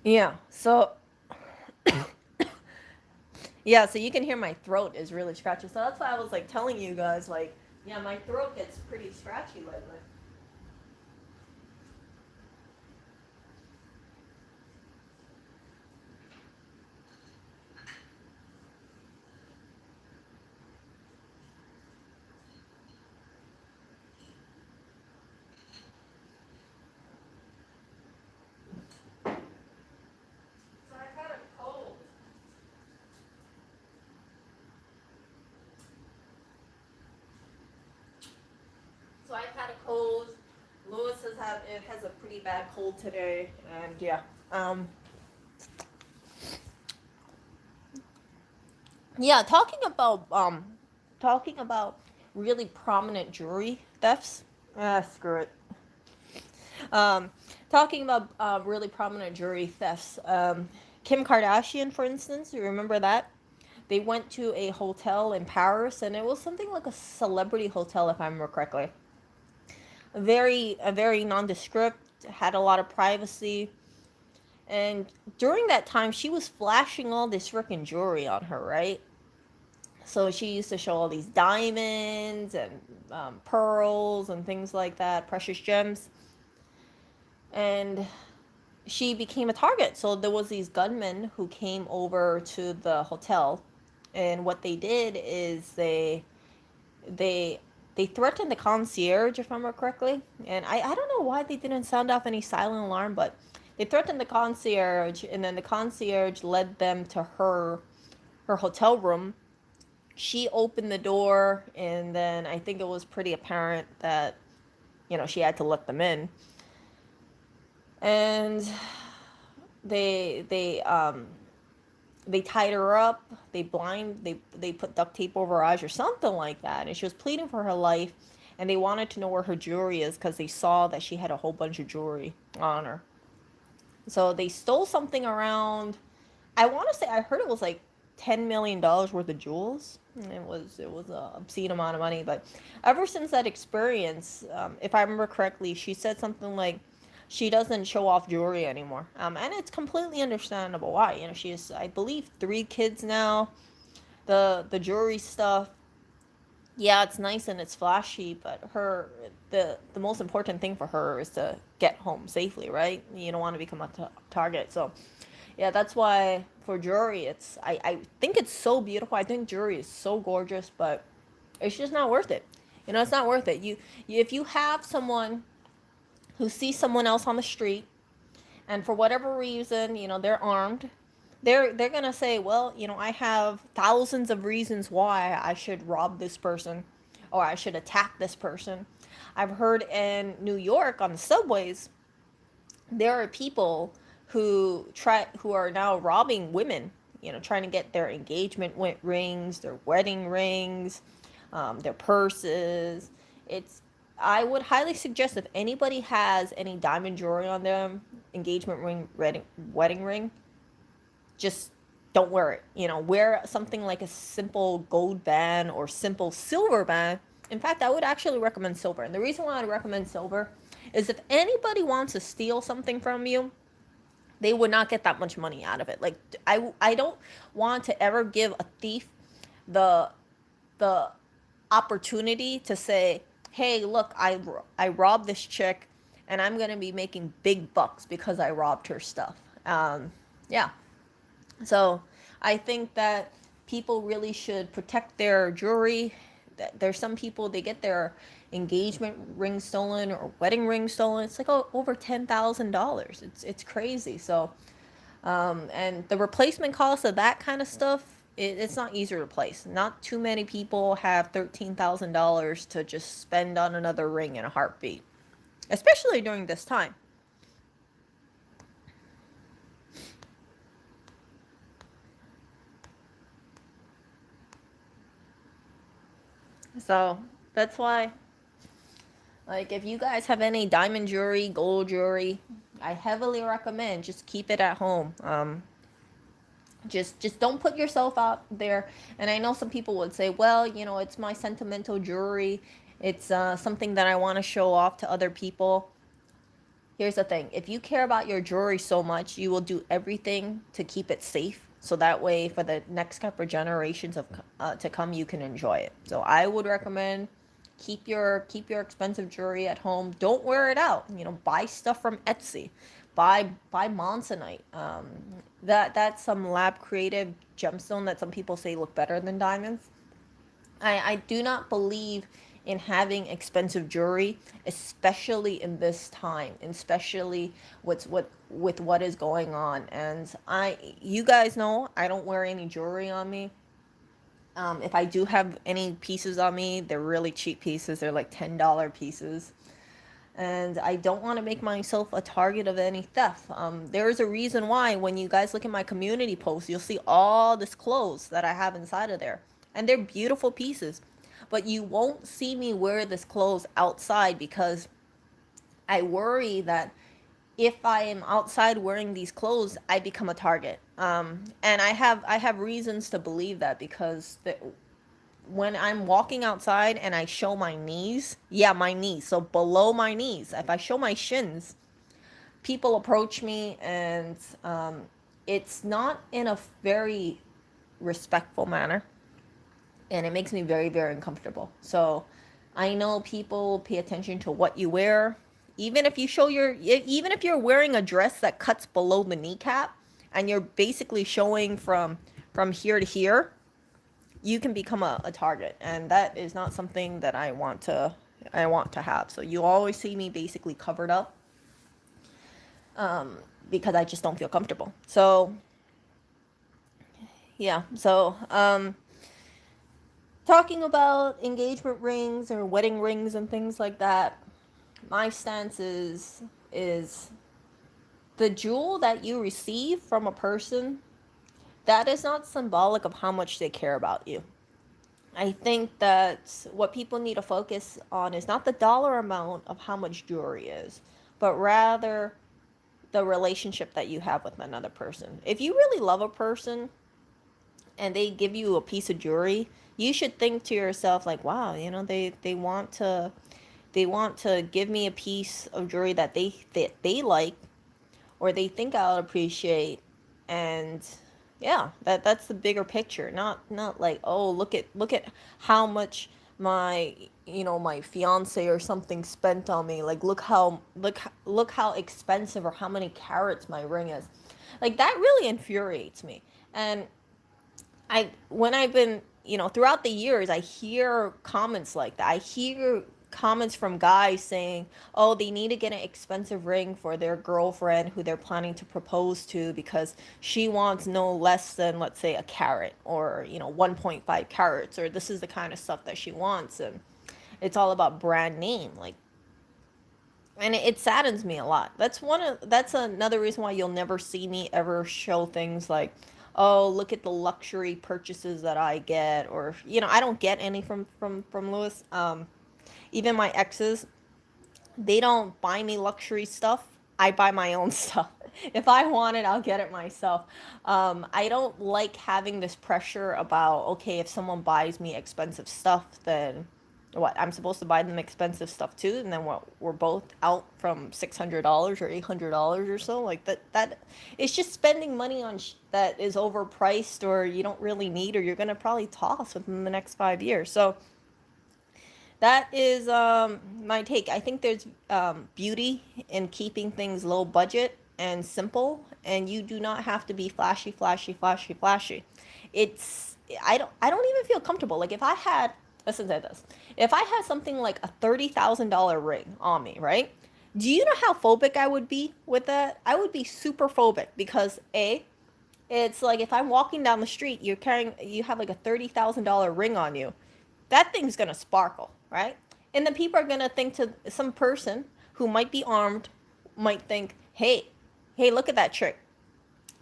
Yeah. So, yeah, so you can hear my throat is really scratchy. So that's why I was like telling you guys, like, yeah, my throat gets pretty scratchy lately. So I've had a cold. So I've had a cold. Lewis has a pretty bad cold today, and yeah. Um, yeah, talking about really prominent jewelry thefts. Ah, screw it. Um, talking about really prominent jewelry thefts. Kim Kardashian, for instance, you remember that? They went to a hotel in Paris, and it was something like a celebrity hotel, if I remember correctly. A very nondescript, had a lot of privacy, and during that time, she was flashing all this freaking jewelry on her, right? So she used to show all these diamonds and pearls and things like that, precious gems, and she became a target. So there was these gunmen who came over to the hotel, and what they did is they they threatened the concierge, if I remember correctly. And I don't know why they didn't sound off any silent alarm, but they threatened the concierge, and then the concierge led them to her hotel room. She opened the door, and then I think it was pretty apparent that she had to let them in. And they tied her up. They put duct tape over her eyes or something like that, and she was pleading for her life. And they wanted to know where her jewelry is because they saw that she had a whole bunch of jewelry on her. So they stole something around. I want to say I heard it was like $10 million worth of jewels. It was a obscene amount of money. But ever since that experience, if I remember correctly, she said something like she doesn't show off jewelry anymore. And it's completely understandable why. She has, I believe, 3 kids now. The jewelry stuff, yeah, it's nice and it's flashy, but the most important thing for her is to get home safely, right? You don't want to become a target. So yeah, that's why for jewelry, I think it's so beautiful. I think jewelry is so gorgeous, but it's just not worth it. It's not worth it. If you have someone who sees someone else on the street, and for whatever reason, they're armed, they're gonna say, well, I have thousands of reasons why I should rob this person, or I should attack this person. I've heard in New York on the subways, there are people who are now robbing women, trying to get their engagement rings, their wedding rings, their purses. It's I would highly suggest if anybody has any diamond jewelry on them, engagement ring, wedding ring, just don't wear it. Wear something like a simple gold band or simple silver band. In fact, I would actually recommend silver. And the reason why I'd recommend silver is if anybody wants to steal something from you, they would not get that much money out of it. Like I don't want to ever give a thief the the opportunity to say, "Hey, look, I robbed this chick, and I'm gonna be making big bucks because I robbed her stuff." Yeah. So I think that people really should protect their jewelry. There's some people, they get their engagement ring stolen or wedding ring stolen. It's like over $10,000. It's crazy. So and the replacement cost of that kind of stuff, it's not easy to replace. Not too many people have $13,000 to just spend on another ring in a heartbeat, especially during this time. So that's why, like, if you guys have any diamond jewelry, gold jewelry, I heavily recommend just keep it at home. Just don't put yourself out there. And I know some people would say, well, it's my sentimental jewelry. It's something that I want to show off to other people. Here's the thing. If you care about your jewelry so much, you will do everything to keep it safe. So that way, for the next couple of generations of to come, you can enjoy it. So I would recommend keep your expensive jewelry at home. Don't wear it out. Buy stuff from Etsy. Buy Monzonite. That's some lab creative gemstone that some people say look better than diamonds. I do not believe in having expensive jewelry, especially in this time, and especially with what is going on. And you guys know, I don't wear any jewelry on me. If I do have any pieces on me, they're really cheap pieces. They're like $10 pieces. And I don't want to make myself a target of any theft. There's a reason why when you guys look at my community posts, you'll see all this clothes that I have inside of there. And they're beautiful pieces. But you won't see me wear this clothes outside because I worry that if I am outside wearing these clothes, I become a target. And I have reasons to believe that because when I'm walking outside and I show my knees, yeah, my knees, so below my knees, if I show my shins, people approach me and it's not in a very respectful manner. And it makes me very, very uncomfortable. So I know people pay attention to what you wear. Even if you're wearing a dress that cuts below the kneecap and you're basically showing from here to here, you can become a target, and that is not something that I want to have. So you always see me basically covered up, because I just don't feel comfortable. So yeah. So talking about engagement rings or wedding rings and things like that, my stance is the jewel that you receive from a person, that is not symbolic of how much they care about you. I think that what people need to focus on is not the dollar amount of how much jewelry is, but rather the relationship that you have with another person. If you really love a person and they give you a piece of jewelry, you should think to yourself like, wow, they want to give me a piece of jewelry that they like, or they think I'll appreciate. And yeah, that's the bigger picture. Not like, oh, look at how much my fiance or something spent on me. Like, look how expensive or how many carats my ring is. Like, that really infuriates me. And when I've been, throughout the years, I hear comments like that. I hear comments from guys saying, "Oh, they need to get an expensive ring for their girlfriend who they're planning to propose to because she wants no less than, let's say, a carat, or 1.5 carats, or this is the kind of stuff that she wants." And it's all about brand name, like, and it saddens me a lot. That's another reason why you'll never see me ever show things like, oh, look at the luxury purchases that I get, or I don't get any from Lewis. Even my exes, they don't buy me luxury stuff. I buy my own stuff. If I want it, I'll get it myself. I don't like having this pressure about, okay, if someone buys me expensive stuff, then what? I'm supposed to buy them expensive stuff too, and then we're both out from $600 or $800 or so. Like that, it's just spending money on that is overpriced, or you don't really need, or you're gonna probably toss within the next 5 years. So that is my take. I think there's beauty in keeping things low budget and simple, and you do not have to be flashy, flashy, flashy, flashy. It's I don't even feel comfortable. Like, if I had, listen to this, if I had something like a $30,000 ring on me, right? Do you know how phobic I would be with that? I would be super phobic because it's like if I'm walking down the street, you have like a $30,000 ring on you, that thing's gonna sparkle, right? And then people are gonna think, to some person who might be armed, might think, hey, look at that trick.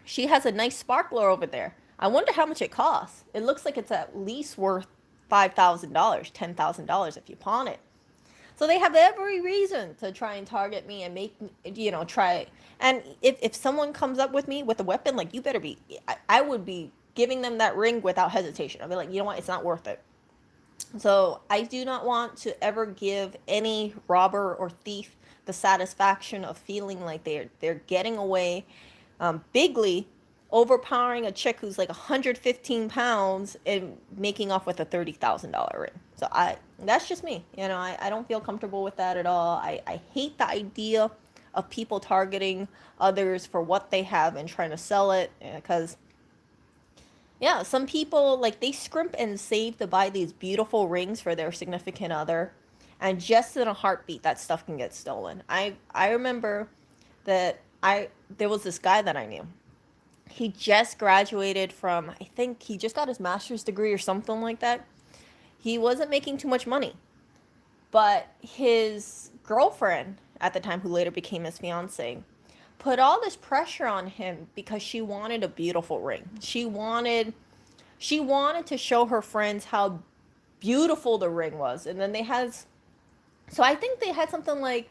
She has a nice sparkler over there. I wonder how much it costs. It looks like it's at least worth $5,000, $10,000 if you pawn it. So they have every reason to try and target me and make me, try. And if someone comes up with me with a weapon, like, you better be, I would be giving them that ring without hesitation. I'll be like, you know what, it's not worth it. So I do not want to ever give any robber or thief the satisfaction of feeling like they're getting away bigly, overpowering a chick who's like 115 pounds and making off with a $30,000 ring. So that's just me. I don't feel comfortable with that at all. I hate the idea of people targeting others for what they have and trying to sell it, because yeah, some people, like, they scrimp and save to buy these beautiful rings for their significant other, and just in a heartbeat, that stuff can get stolen. I remember that I there was this guy that I knew. He just graduated from, I think he just got his master's degree or something like that. He wasn't making too much money, but his girlfriend at the time, who later became his fiance, put all this pressure on him because she wanted a beautiful ring. She wanted to show her friends how beautiful the ring was. And then so I think they had something like,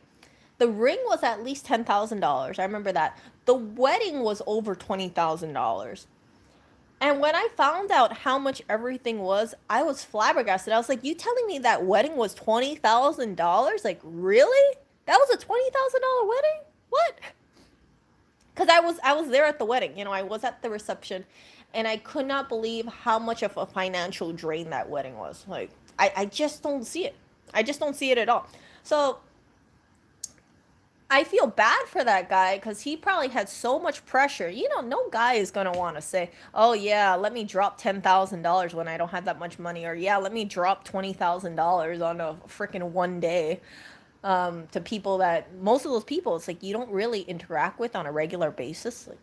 the ring was at least $10,000. I remember that. The wedding was over $20,000. And when I found out how much everything was, I was flabbergasted. I was like, you telling me that wedding was $20,000? Like, really? That was a $20,000 wedding? What? Because I was there at the wedding. I was at the reception, and I could not believe how much of a financial drain that wedding was. Like, I just don't see it. I just don't see it at all. So I feel bad for that guy, because he probably had so much pressure. No guy is going to want to say, oh, yeah, let me drop $10,000 when I don't have that much money. Or, yeah, let me drop $20,000 on a freaking one day, to people that, most of those people, it's like, you don't really interact with on a regular basis. Like,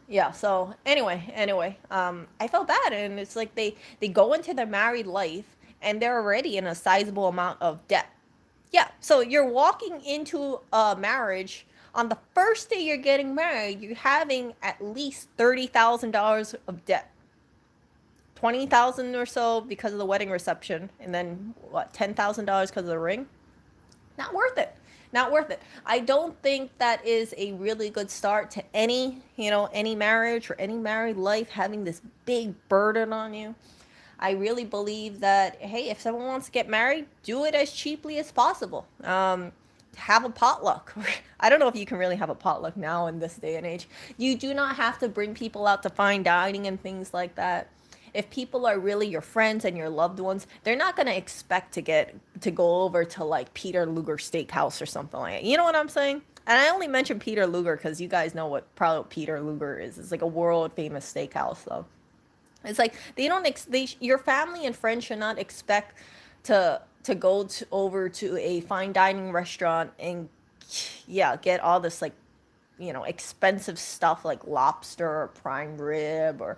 yeah. So anyway, I felt bad. And it's like they go into their married life, and they're already in a sizable amount of debt. Yeah, so you're walking into a marriage. On the first day you're getting married, you're having at least $30,000 of debt. 20,000 or so because of the wedding reception, and then what, $10,000 because of the ring? Not worth it. Not worth it. I don't think that is a really good start to any marriage or any married life, having this big burden on you. I really believe that, hey, if someone wants to get married, do it as cheaply as possible. Have a potluck. I don't know if you can really have a potluck now in this day and age. You do not have to bring people out to fine dining and things like that. If people are really your friends and your loved ones, they're not going to expect to go over to like Peter Luger Steakhouse or something like that. You know what I'm saying? And I only mention Peter Luger because you guys know probably what Peter Luger is. It's like a world famous steakhouse, though. It's like your family and friends should not expect to go over to a fine dining restaurant and, yeah, get all this, like, expensive stuff like lobster or prime rib or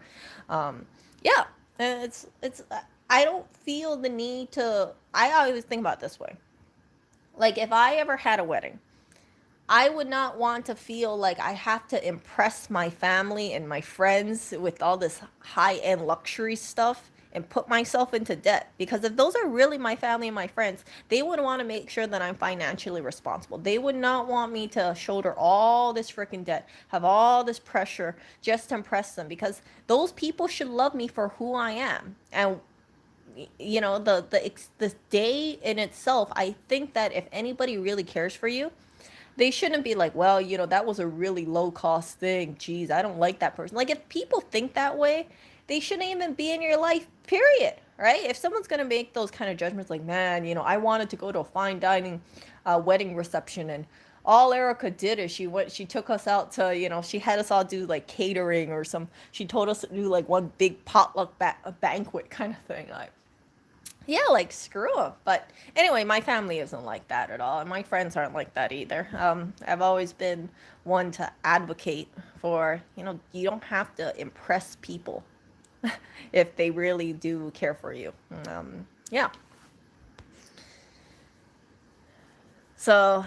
yeah. And it's I don't feel the need to. I always think about it this way. Like, if I ever had a wedding, I would not want to feel like I have to impress my family and my friends with all this high-end luxury stuff and put myself into debt. Because if those are really my family and my friends, they would want to make sure that I'm financially responsible. They would not want me to shoulder all this freaking debt, have all this pressure just to impress them, because those people should love me for who I am. And the day in itself, I think that if anybody really cares for you, they shouldn't be like, well, that was a really low cost thing. Geez, I don't like that person. Like, if people think that way, they shouldn't even be in your life, period. Right? If someone's going to make those kind of judgments, like, man, I wanted to go to a fine dining wedding reception, and all Erica did is she took us out to, she had us all do like catering or she told us to do like one big potluck banquet kind of thing. Like, yeah, like, screw them. But anyway, my family isn't like that at all, and my friends aren't like that either. I've always been one to advocate for, you don't have to impress people if they really do care for you. Yeah. So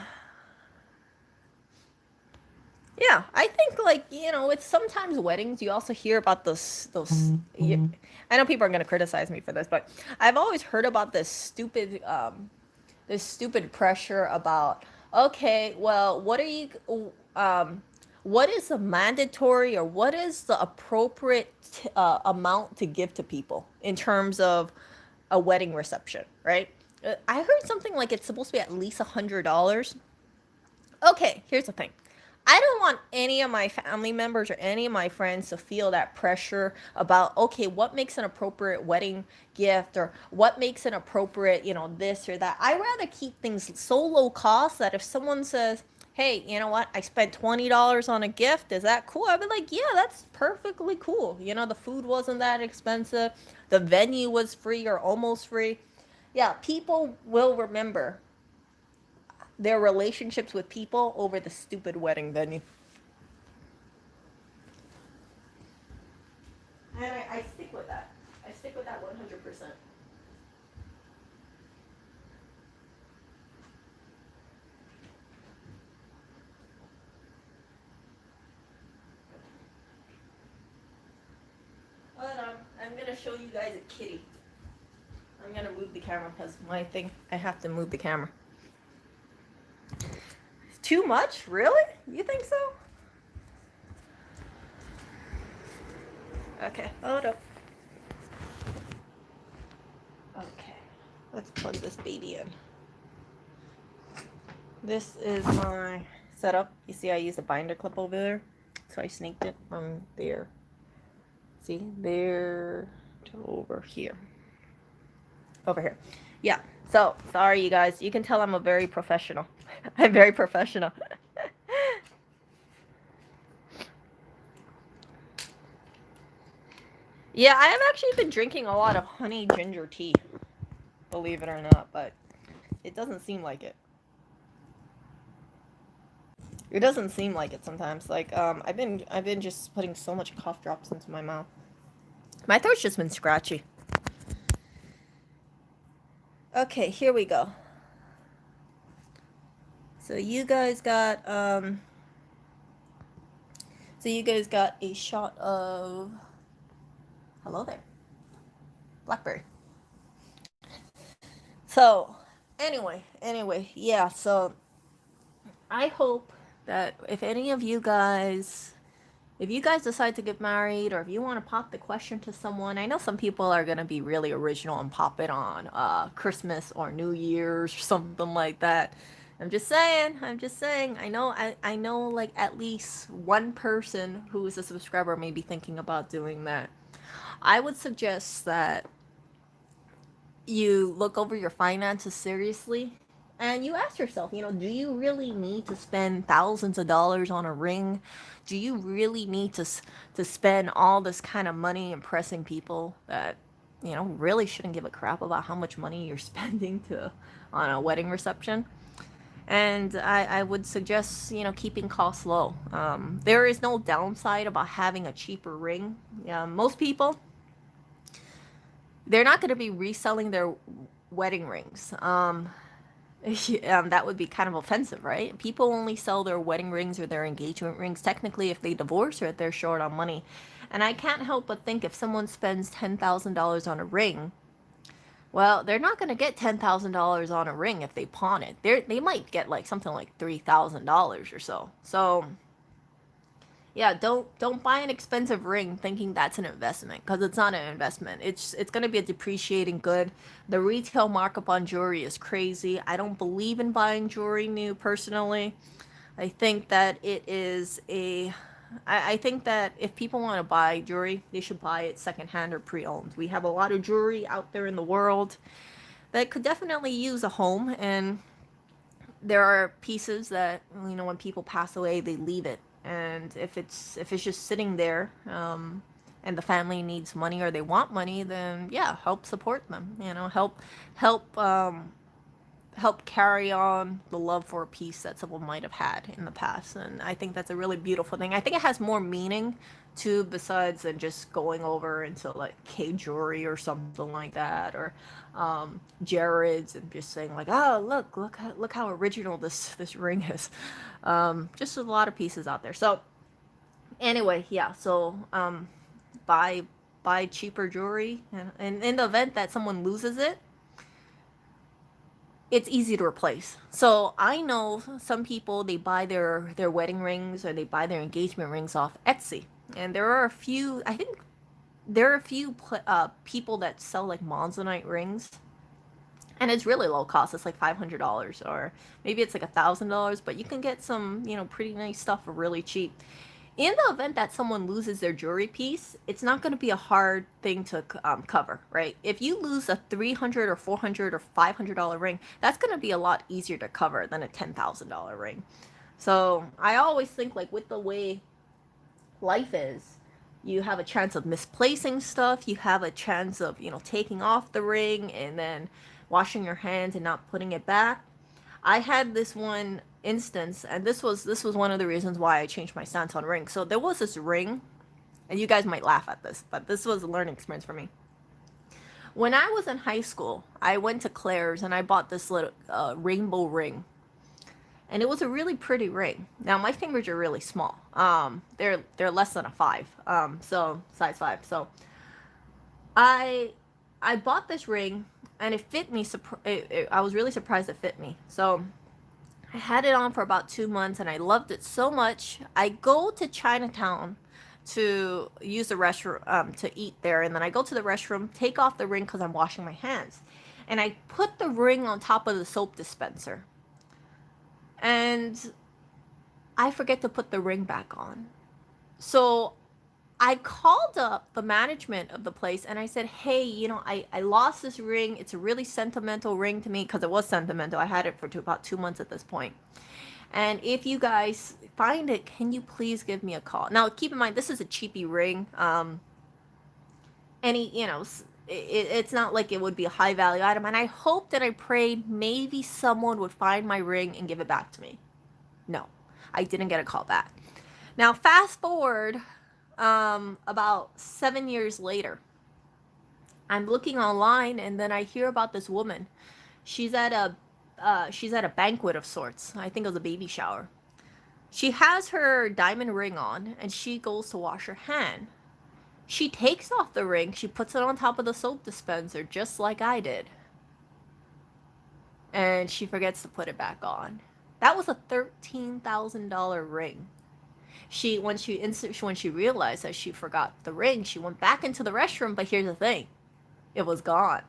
Yeah, I think like with sometimes weddings, you also hear about those. I know people are gonna criticize me for this, but I've always heard about this stupid pressure about, okay, well, um, what is the mandatory or what is the appropriate amount to give to people in terms of a wedding reception, right? I heard something like it's supposed to be at least $100. Okay, here's the thing. I don't want any of my family members or any of my friends to feel that pressure about, okay, what makes an appropriate wedding gift or what makes an appropriate, this or that. I rather keep things so low cost that if someone says, hey, you know what, I spent $20 on a gift, is that cool? I'd be like, yeah, that's perfectly cool. The food wasn't that expensive, the venue was free or almost free. Yeah, people will remember their relationships with people over the stupid wedding venue. And I stick with that. I stick with that 100%. But I'm gonna show you guys a kitty. I'm gonna move the camera because my thing, I have to move the camera. Too much? Really? You think so? Okay, hold up. Okay, let's plug this baby in. This is my setup. You see I used a binder clip over there. So I snaked it from there. See, there to over here. Over here. Yeah. So, sorry you guys. You can tell I'm a very professional. I'm very professional. Yeah, I have actually been drinking a lot of honey ginger tea. Believe it or not, but it doesn't seem like it. It doesn't seem like it sometimes. Like I've been just putting so much cough drops into my mouth. My throat's just been scratchy. Okay, here we go. So you guys got a shot of, hello there, blackberry. So anyway, yeah, so I hope that if you guys decide to get married or if you want to pop the question to someone, I know some people are going to be really original and pop it on Christmas or New Year's or something like that. I'm just saying. I know like at least one person who is a subscriber may be thinking about doing that. I would suggest that you look over your finances seriously and you ask yourself, do you really need to spend thousands of dollars on a ring? Do you really need to spend all this kind of money impressing people that really shouldn't give a crap about how much money you're spending to on a wedding reception? And I would suggest keeping costs low. There is no downside about having a cheaper ring. Most people, they're not going to be reselling their wedding rings. That would be kind of offensive, right? People only sell their wedding rings or their engagement rings technically if they divorce or if they're short on money. And I can't help but think if someone spends $10,000 on a ring, well, they're not going to get $10,000 on a ring if they pawn it. They might get like something like $3,000 or so. So yeah, don't buy an expensive ring thinking that's an investment because it's not an investment. It's going to be a depreciating good. The retail markup on jewelry is crazy. I don't believe in buying jewelry new personally. I think that it is a I think that if people want to buy jewelry, they should buy it secondhand or pre-owned. We have a lot of jewelry out there in the world that could definitely use a home, and there are pieces that when people pass away they leave it, and if it's just sitting there, and the family needs money or they want money, then yeah, help support them, help help carry on the love for a piece that someone might have had in the past. And I think that's a really beautiful thing. I think it has more meaning too, besides than just going over into like K jewelry or something like that, or Jared's, and just saying like, oh look how original this ring is. Just a lot of pieces out there. So anyway, yeah. So buy buy cheaper jewelry, and in the event that someone loses it, it's easy to replace. So I know some people, they buy their wedding rings or they buy their engagement rings off Etsy, and there are a few. I think there are a few people that sell like Monzonite rings, and it's really low cost. It's like $500, or maybe it's like $1,000, but you can get some pretty nice stuff for really cheap. In the event that someone loses their jewelry piece, it's not going to be a hard thing to cover, right? If you lose a $300 or $400 or $500 ring, that's going to be a lot easier to cover than a $10,000 ring. So I always think, like, with the way life is, you have a chance of misplacing stuff. You have a chance of taking off the ring and then washing your hands and not putting it back. I had this one instance, and this was one of the reasons why I changed my stance on rings. So there was this ring, and you guys might laugh at this, but this was a learning experience for me. When I was in high school, I went to Claire's and I bought this little rainbow ring, and it was a really pretty ring. Now my fingers are really small. They're less than a 5. So size 5. So I I bought this ring and it fit me. I was really surprised it fit me. So I had it on for about 2 months and I loved it so much. I go to Chinatown to use the restroom, to eat there, and then I go to the restroom, take off the ring because I'm washing my hands, and I put the ring on top of the soap dispenser, and I forget to put the ring back on. So I called up the management of the place and I said, hey, I lost this ring. It's a really sentimental ring to me, because it was sentimental. I had it for about 2 months at this point. And if you guys find it, can you please give me a call? Now, keep in mind, this is a cheapy ring. It's not like it would be a high value item. And I hoped and I prayed maybe someone would find my ring and give it back to me. No, I didn't get a call back. Now, fast forward about 7 years later, I'm looking online and then I hear about this woman. She's at a banquet of sorts. I think it was a baby shower. She has her diamond ring on and she goes to wash her hand. She takes off the ring, she puts it on top of the soap dispenser just like I did. And she forgets to put it back on. That was a $13,000 ring. When she realized that she forgot the ring, she went back into the restroom, but here's the thing. It was gone.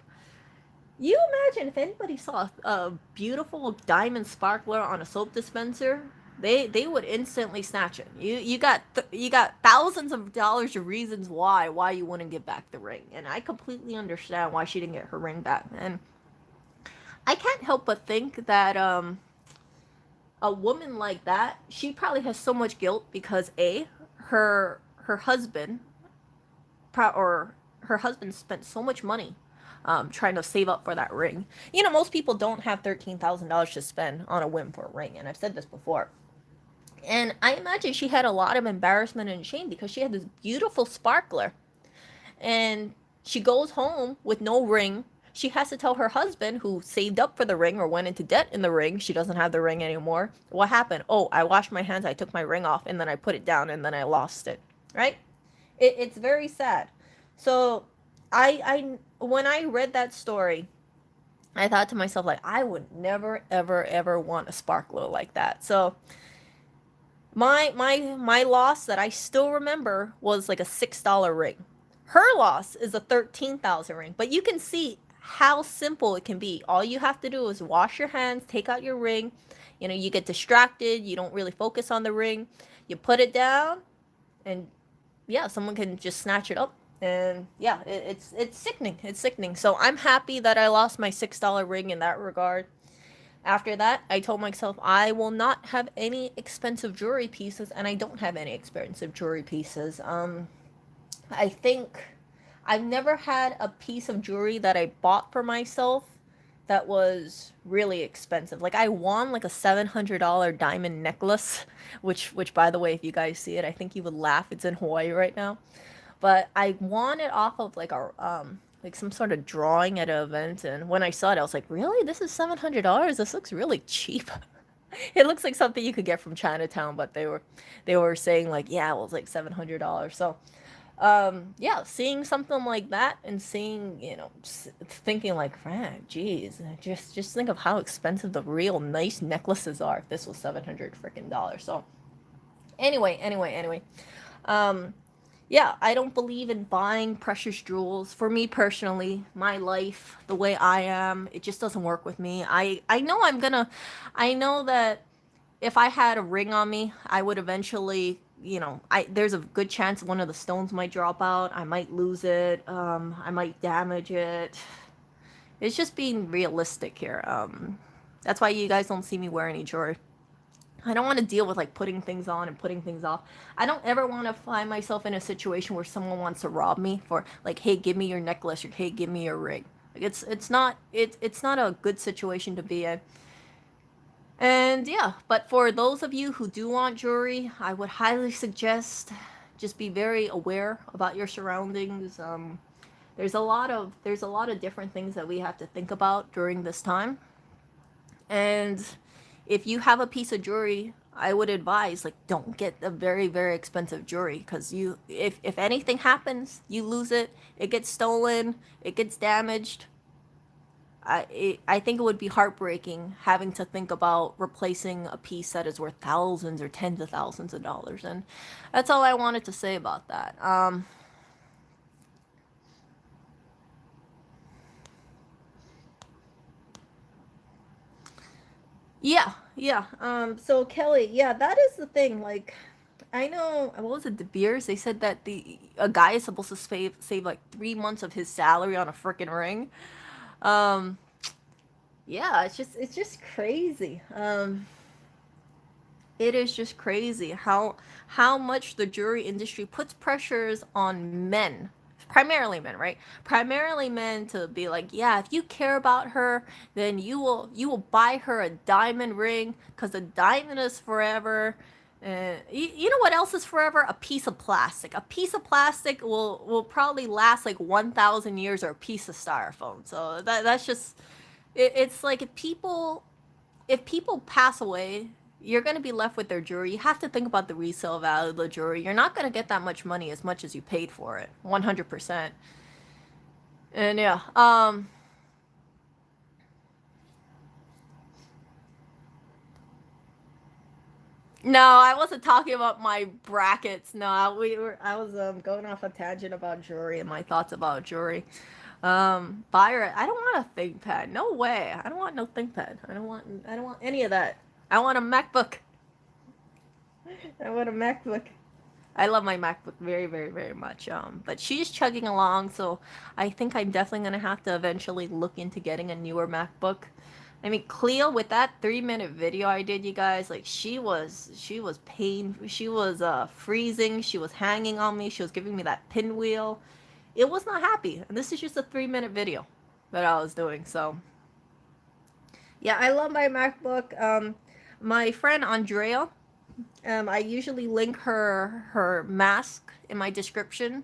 You imagine if anybody saw a beautiful diamond sparkler on a soap dispenser, they would instantly snatch it. You got thousands of dollars of reasons why you wouldn't give back the ring, and I completely understand why she didn't get her ring back. And I can't help but think that a woman like that, she probably has so much guilt because her husband her husband spent so much money trying to save up for that ring. Most people don't have $13,000 to spend on a whim for a ring, and I've said this before. And I imagine she had a lot of embarrassment and shame because she had this beautiful sparkler, and she goes home with no ring. She has to tell her husband, who saved up for the ring or went into debt in the ring, she doesn't have the ring anymore. What happened? Oh, I washed my hands, I took my ring off, and then I put it down, and then I lost it. Right? It's very sad. So when I read that story, I thought to myself, like, I would never, ever, ever want a sparkler like that. So my loss that I still remember was like a $6 ring. Her loss is a 13,000 ring, but you can see how simple it can be. All you have to do is wash your hands, take out your ring. You get distracted, you don't really focus on the ring. You put it down, and yeah, someone can just snatch it up. And yeah, it's sickening. It's sickening. So I'm happy that I lost my $6 ring in that regard. After that, I told myself I will not have any expensive jewelry pieces, and I don't have any expensive jewelry pieces. I think I've never had a piece of jewelry that I bought for myself that was really expensive. Like I won like a $700 diamond necklace, which by the way, if you guys see it, I think you would laugh. It's in Hawaii right now. But I won it off of like a like some sort of drawing at an event, and when I saw it, I was like, "Really? This is $700? This looks really cheap." It looks like something you could get from Chinatown, but they were saying like, yeah, it was like $700. So yeah, seeing something like that and seeing, thinking like, man, geez, just think of how expensive the real nice necklaces are if this was 700 freaking dollars. So anyway, um yeah, I don't believe in buying precious jewels. For me personally, my life, the way I am, it just doesn't work with me. I know that if I had a ring on me, I would eventually, I there's a good chance one of the stones might drop out. I might lose it. I might damage it. It's just being realistic here. That's why you guys don't see me wear any jewelry. I don't want to deal with like putting things on and putting things off. I don't ever want to find myself in a situation where someone wants to rob me for like, hey, give me your necklace or hey, give me your ring. Like it's not a good situation to be in. And yeah, but for those of you who do want jewelry, I would highly suggest just be very aware about your surroundings. There's a lot of different things that we have to think about during this time. And if you have a piece of jewelry, I would advise like don't get a very very expensive jewelry because if anything happens, you lose it, it gets stolen, it gets damaged. I think it would be heartbreaking having to think about replacing a piece that is worth thousands or tens of thousands of dollars, and that's all I wanted to say about that. Yeah. So Kelly, yeah, that is the thing. Like, I know what was it, De Beers? They said that the a guy is supposed to save like 3 months of his salary on a freaking ring. Um, yeah, it's just crazy. It is just crazy how much the jewelry industry puts pressures on men, primarily men, right? Primarily men to be like, yeah, if you care about her, then you will buy her a diamond ring because a diamond is forever. And you know what else is forever? A piece of plastic. A piece of plastic will probably last like 1,000 years, or a piece of styrofoam. So that's just it's like if people pass away, you're going to be left with their jewelry. You have to think about the resale value of the jewelry. You're not going to get that much money as much as you paid for it. 100%. And yeah, no, I wasn't talking about my brackets. No, I was going off a tangent about jewelry and my thoughts about jewelry. Byron, I don't want a ThinkPad. No way. I don't want no ThinkPad. I don't want any of that. I want a MacBook. I want a MacBook. I love my MacBook very, very, very much. But she's chugging along, so I think I'm definitely gonna have to eventually look into getting a newer MacBook. I mean, Cleo, with that 3 minute video I did, you guys, like she was freezing, she was hanging on me, she was giving me that pinwheel. It was not happy, and this is just a 3 minute video that I was doing. So yeah, I love my MacBook. My friend Andrea, I usually link her mask in my description.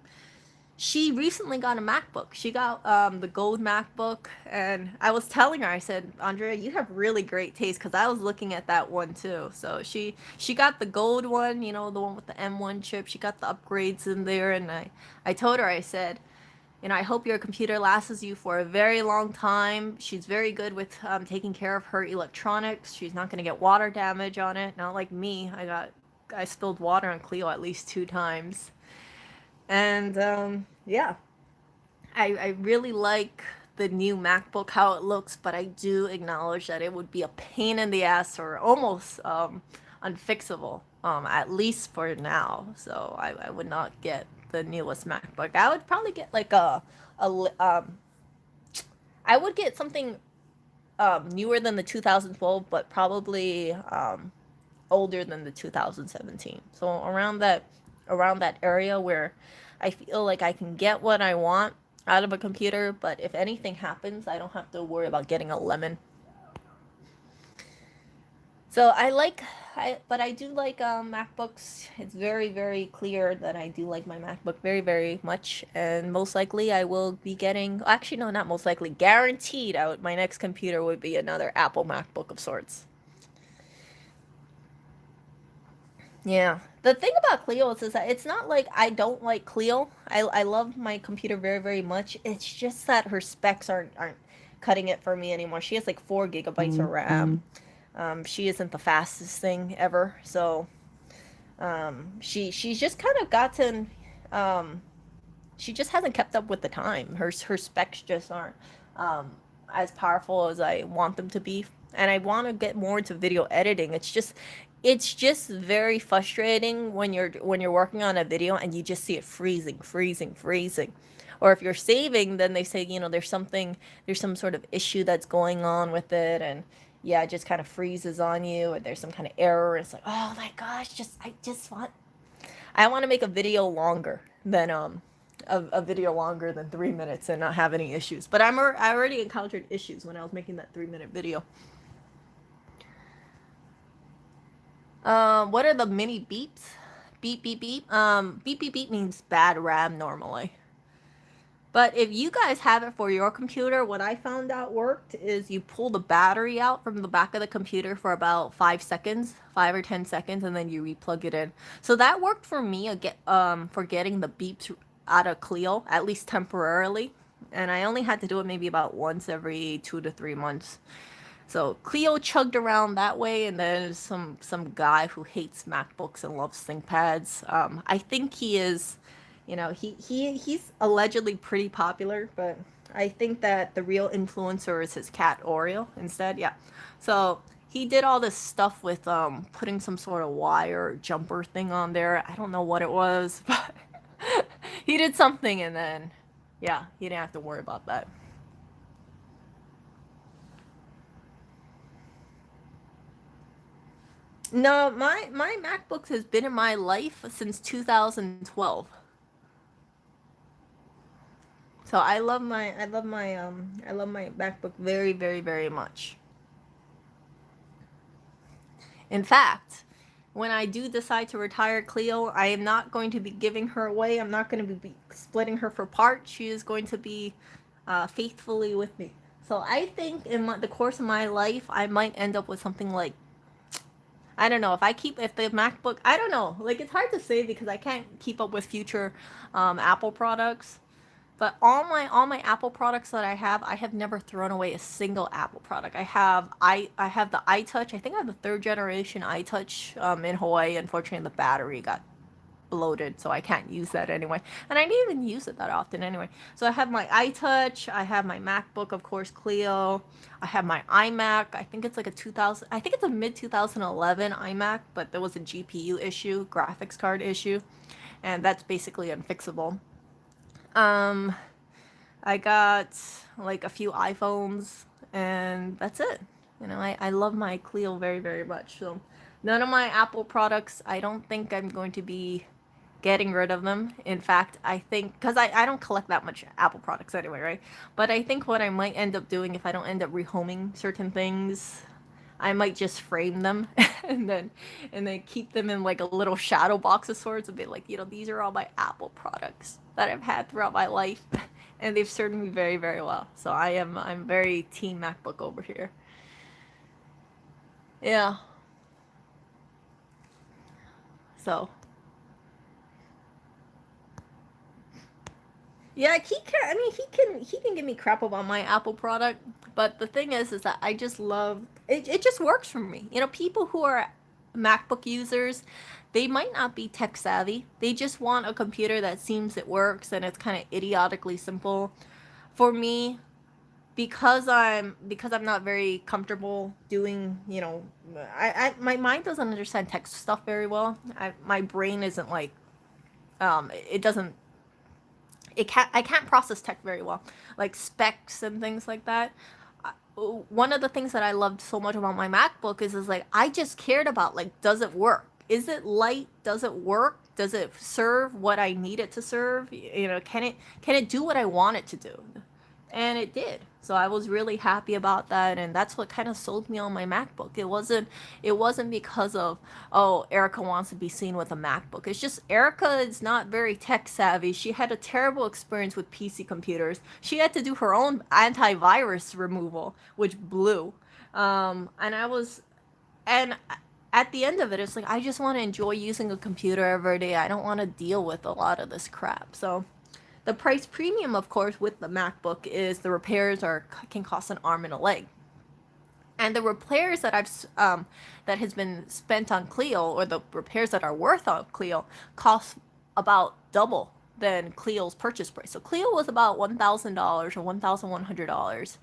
She recently got a MacBook. She got the gold MacBook, and I was telling her, I said, Andrea, you have really great taste because I was looking at that one too. So she got the gold one, the one with the M1 chip. She got the upgrades in there, and I told her, I said, I hope your computer lasts you for a very long time. She's very good with taking care of her electronics. She's not going to get water damage on it. Not like me. I spilled water on Cleo at least 2 times. And yeah, I really like the new MacBook, how it looks, but I do acknowledge that it would be a pain in the ass or almost unfixable, at least for now. So I would not get the newest MacBook. I would probably get like a I would get something newer than the 2012, but probably older than the 2017. So around that area where I feel like I can get what I want out of a computer, but if anything happens, I don't have to worry about getting a lemon. So but I do like MacBooks. It's very, very clear that I do like my MacBook very, very much, and most likely I will be getting. Actually, no, not most likely. Guaranteed, my next computer would be another Apple MacBook of sorts. Yeah. The thing about Clio is that it's not like I don't like Clio. I love my computer very, very much. It's just that her specs aren't cutting it for me anymore. She has like 4 GB of RAM. She isn't the fastest thing ever. So she's just kind of gotten she just hasn't kept up with the time. Her specs just aren't as powerful as I want them to be, and I want to get more into video editing. It's just very frustrating when you're working on a video and you just see it freezing. Or if you're saving, then they say, there's some sort of issue that's going on with it, and yeah, it just kind of freezes on you, and there's some kind of error. It's like, oh my gosh, I want to make a video longer than a video longer than 3 minutes and not have any issues. But I already encountered issues when I was making that 3-minute video. What are the mini beeps? Beep beep beep. Beep beep beep means bad RAM normally. But if you guys have it for your computer, what I found out worked is you pull the battery out from the back of the computer for about 5 seconds, 5 or 10 seconds, and then you replug it in. So that worked for me for getting the beeps out of Clio, at least temporarily. And I only had to do it maybe about once every 2 to 3 months. So Clio chugged around that way, and then some guy who hates MacBooks and loves ThinkPads. I think he is, he's allegedly pretty popular, but I think that the real influencer is his cat Oreo instead. Yeah. So he did all this stuff with putting some sort of wire jumper thing on there. I don't know what it was, but he did something, and then yeah, he didn't have to worry about that. No, my MacBook has been in my life since 2012. So I love my MacBook very, very, very much. In fact, when I do decide to retire Clio, I am not going to be giving her away. I'm not going to be splitting her for parts. She is going to be faithfully with me. So I think the course of my life, I might end up with something like, I don't know, if the MacBook, I don't know, like it's hard to say because I can't keep up with future Apple products. But all my Apple products that I have never thrown away a single Apple product. I have the iTouch. I think I have the third generation iTouch in Hawaii. Unfortunately, the battery got bloated, so I can't use that anyway. And I didn't even use it that often anyway. So I have my iTouch. I have my MacBook, of course, Clio. I have my iMac. I think it's like a 2000. I think it's a mid 2011 iMac, but there was a GPU issue, graphics card issue, and that's basically unfixable. Um, I got like a few iPhones, and that's it. I love my Clio very, very much. So none of my Apple products, I don't think I'm going to be getting rid of them. In fact, I think, because I don't collect that much Apple products anyway, right? But I think what I might end up doing if I don't end up rehoming certain things, I might just frame them and then keep them in like a little shadow box of sorts and be like, these are all my Apple products that I've had throughout my life and they've served me very, very well. So I'm very team MacBook over here. Yeah. So yeah, he can. I mean, he can give me crap about my Apple product, but the thing is that I just love it. It just works for me. People who are MacBook users, they might not be tech savvy. They just want a computer that seems it works and it's kind of idiotically simple. For me, because I'm not very comfortable doing, my mind doesn't understand tech stuff very well. My brain isn't like it doesn't I can't process tech very well, like specs and things like that. One of the things that I loved so much about my MacBook is like I just cared about like does it work? is it light? Does it work? Does it serve what I need it to serve? You know, can it do what I want it to do? And it did. So I was really happy about that, and that's what kind of sold me on my MacBook. It wasn't because of, oh, Erica wants to be seen with a MacBook. It's just Erica is not very tech savvy. She had a terrible experience with PC computers. She had to do her own antivirus removal, which blew. And I was and at the end of it, it's like I just want to enjoy using a computer every day. I don't want to deal with a lot of this crap. So the price premium, of course, with the MacBook is the repairs can cost an arm and a leg. And the repairs that has been spent on Clio, or the repairs that are worth on Clio, cost about double than Clio's purchase price. So Clio was about $1,000 or $1,100,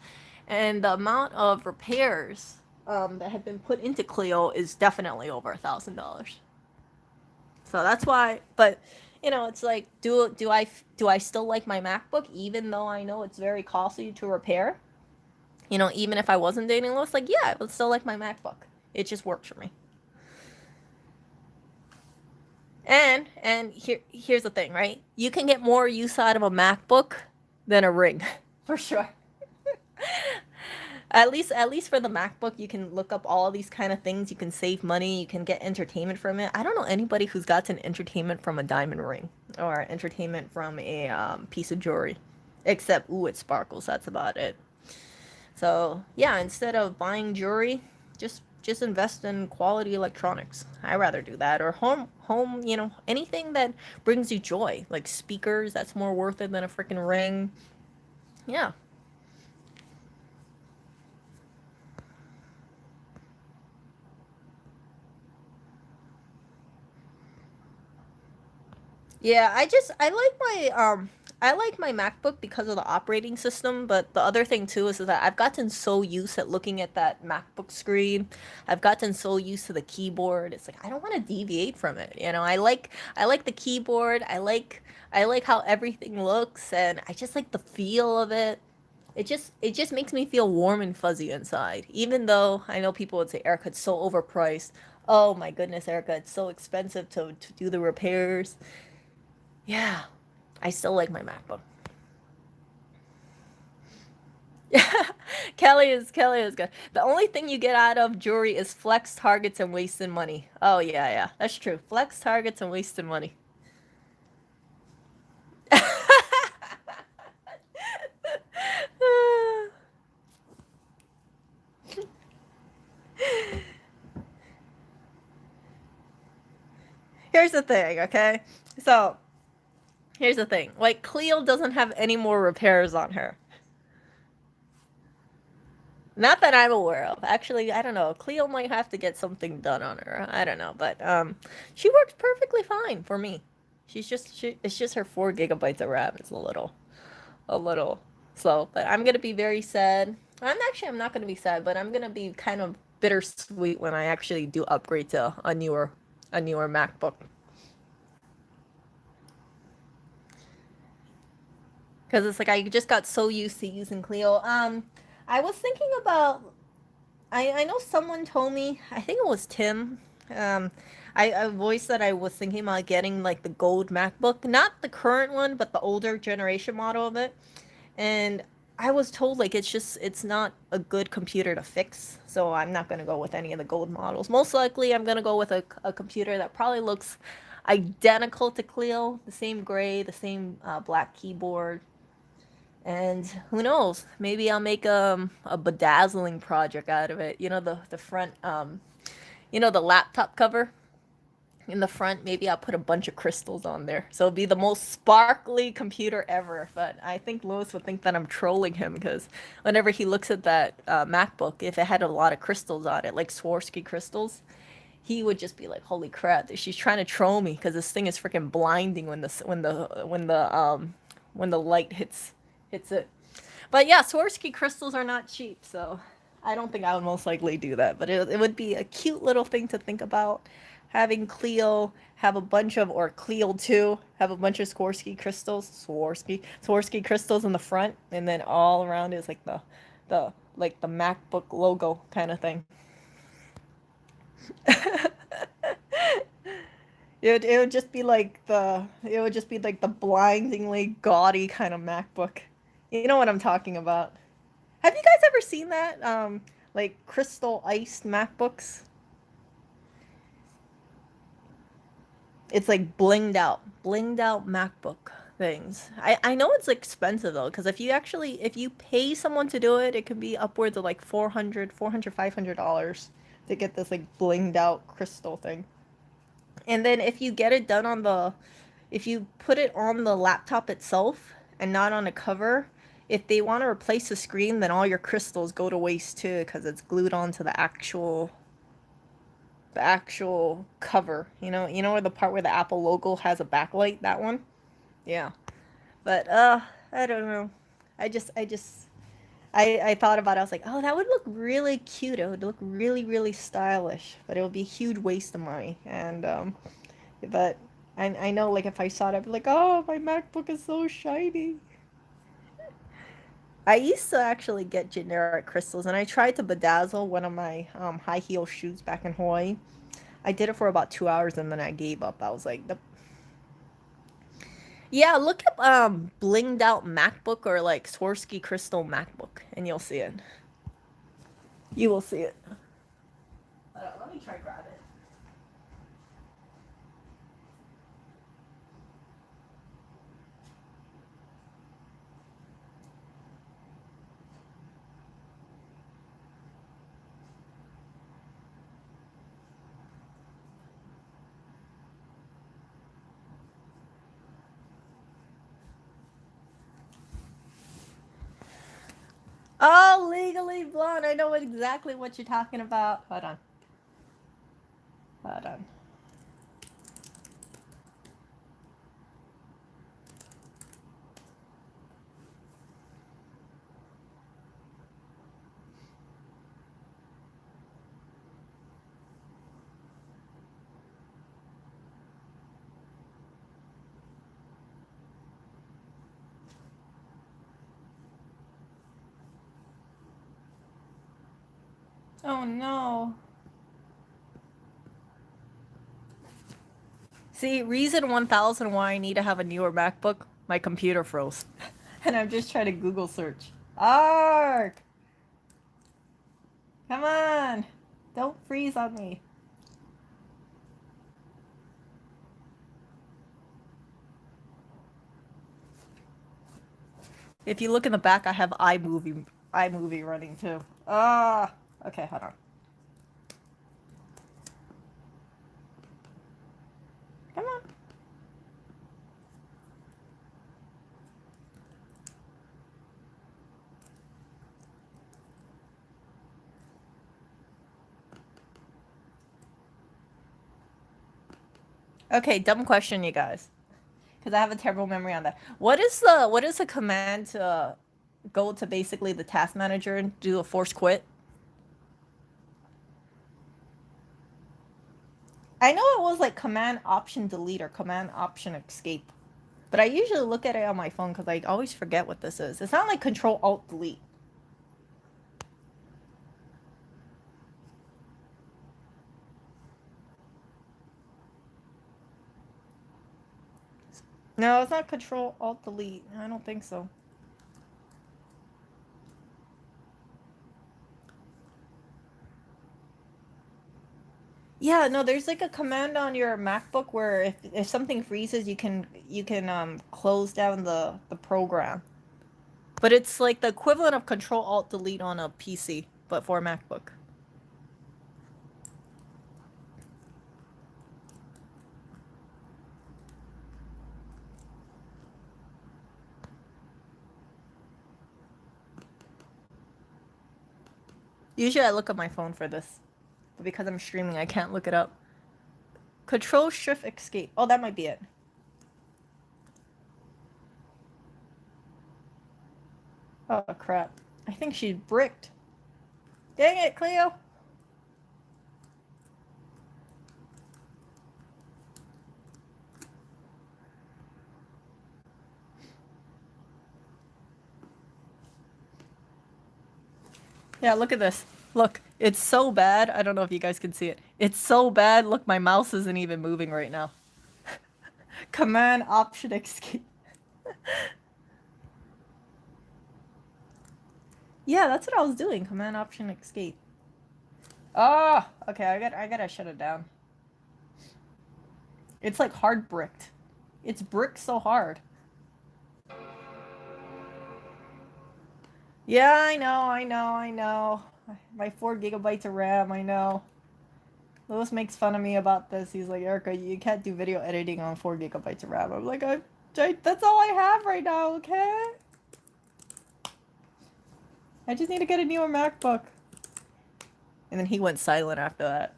and the amount of repairs that have been put into Clio is definitely over $1,000. So that's why. But it's like, do I still like my MacBook even though I know it's very costly to repair? Even if I wasn't dating Lois, like, yeah, I would still like my MacBook. It just works for me. And here's the thing, right? You can get more use out of a MacBook than a ring, for sure. At least for the MacBook, you can look up all these kind of things. You can save money. You can get entertainment from it. I don't know anybody who's gotten entertainment from a diamond ring or entertainment from a piece of jewelry, except, ooh, it sparkles. That's about it. So yeah, instead of buying jewelry, just invest in quality electronics. I rather do that, or home, anything that brings you joy, like speakers. That's more worth it than a freaking ring. Yeah. Yeah, I like my MacBook because of the operating system, but the other thing too is that I've gotten so used at looking at that MacBook screen. I've gotten so used to the keyboard. It's like I don't want to deviate from it. I like the keyboard. I like how everything looks, and I just like the feel of it. It just makes me feel warm and fuzzy inside. Even though I know people would say, Erica, it's so overpriced. Oh my goodness, Erica, it's so expensive to do the repairs. Yeah, I still like my MacBook. Kelly is good. The only thing you get out of jewelry is flex targets and wasting money. Oh yeah, yeah, that's true. Flex targets and wasting money. Here's the thing, okay? So here's the thing. Like, Cleo doesn't have any more repairs on her. Not that I'm aware of. Actually, I don't know. Cleo might have to get something done on her. I don't know, but she works perfectly fine for me. It's just her 4 gigabytes of RAM is a little slow. But I'm gonna be very sad. I'm not gonna be sad, but I'm gonna be kind of bittersweet when I actually do upgrade to a newer MacBook. Because it's like I just got so used to using Clio. I was thinking about. I know someone told me. I think it was Tim. Um, I voiced that I was thinking about getting like the gold MacBook, not the current one, but the older generation model of it. And I was told like it's not a good computer to fix, so I'm not gonna go with any of the gold models. Most likely, I'm gonna go with a computer that probably looks identical to Clio, the same gray, the same black keyboard. And who knows? Maybe I'll make a bedazzling project out of it. The front, the laptop cover in the front. Maybe I'll put a bunch of crystals on there, so it'll be the most sparkly computer ever. But I think Lewis would think that I'm trolling him because whenever he looks at that MacBook, if it had a lot of crystals on it, like Swarovski crystals, he would just be like, "Holy crap! She's trying to troll me because this thing is freaking blinding when the light hits it." But yeah, Swarovski crystals are not cheap, so I don't think I would most likely do that. But it would be a cute little thing to think about. Having Clio have a bunch of, or Clio 2, have a bunch of Swarovski crystals in the front, and then all around is like the MacBook logo kind of thing. It would just be like the blindingly gaudy kind of MacBook. You know what I'm talking about. Have you guys ever seen that? Like crystal iced MacBooks? It's like blinged out MacBook things. I know it's expensive though, because if you pay someone to do it, it can be upwards of like 400, $500 to get this like blinged out crystal thing. And then if you get it done on if you put it on the laptop itself and not on a cover, if they want to replace the screen, then all your crystals go to waste too because it's glued onto the actual cover. You know where the part where the Apple logo has a backlight, that one? Yeah. But I don't know. I thought about it. I was like, "Oh, that would look really cute. It would look really really stylish, but it would be a huge waste of money." And but I know like if I saw it I'd be like, "Oh, my MacBook is so shiny." I used to actually get generic crystals and I tried to bedazzle one of my high heel shoes back in Hawaii. I did it for about 2 hours and then I gave up. I was like, yeah, look up blinged out MacBook or like Swarovski crystal MacBook and you'll see it. You will see it. Let me try grab it. Oh, Legally Blonde. I know exactly what you're talking about. Hold on. Hold on. Oh no. See, reason 1000 why I need to have a newer MacBook. My computer froze. And I'm just trying to Google search. Ark! Come on! Don't freeze on me. If you look in the back, I have iMovie running too. Ah! Okay, hold on. Come on. Okay, dumb question, you guys. Because I have a terrible memory on that. What is the command to go to basically the task manager and do a force quit? I know it was like command option delete or command option escape. But I usually look at it on my phone because I always forget what this is. It's not like control alt delete. No, it's not control alt delete. I don't think so. Yeah, no, there's like a command on your MacBook where if something freezes, you can close down the program. But it's like the equivalent of Control Alt Delete on a PC, but for a MacBook. Usually I look at my phone for this, but because I'm streaming, I can't look it up. Control Shift Escape. Oh, that might be it. Oh crap! I think she's bricked. Dang it, Cleo! Yeah, look at this. Look, it's so bad. I don't know if you guys can see it. It's so bad. Look, my mouse isn't even moving right now. Command Option Escape. Yeah, that's what I was doing. Command Option Escape. Oh, okay. I gotta shut it down. It's like hard bricked. It's bricked so hard. Yeah, I know. My 4 GB of RAM, I know. Lewis makes fun of me about this. He's like, Erica, you can't do video editing on 4 GB of RAM. I'm like, that's all I have right now, okay? I just need to get a newer MacBook. And then he went silent after that.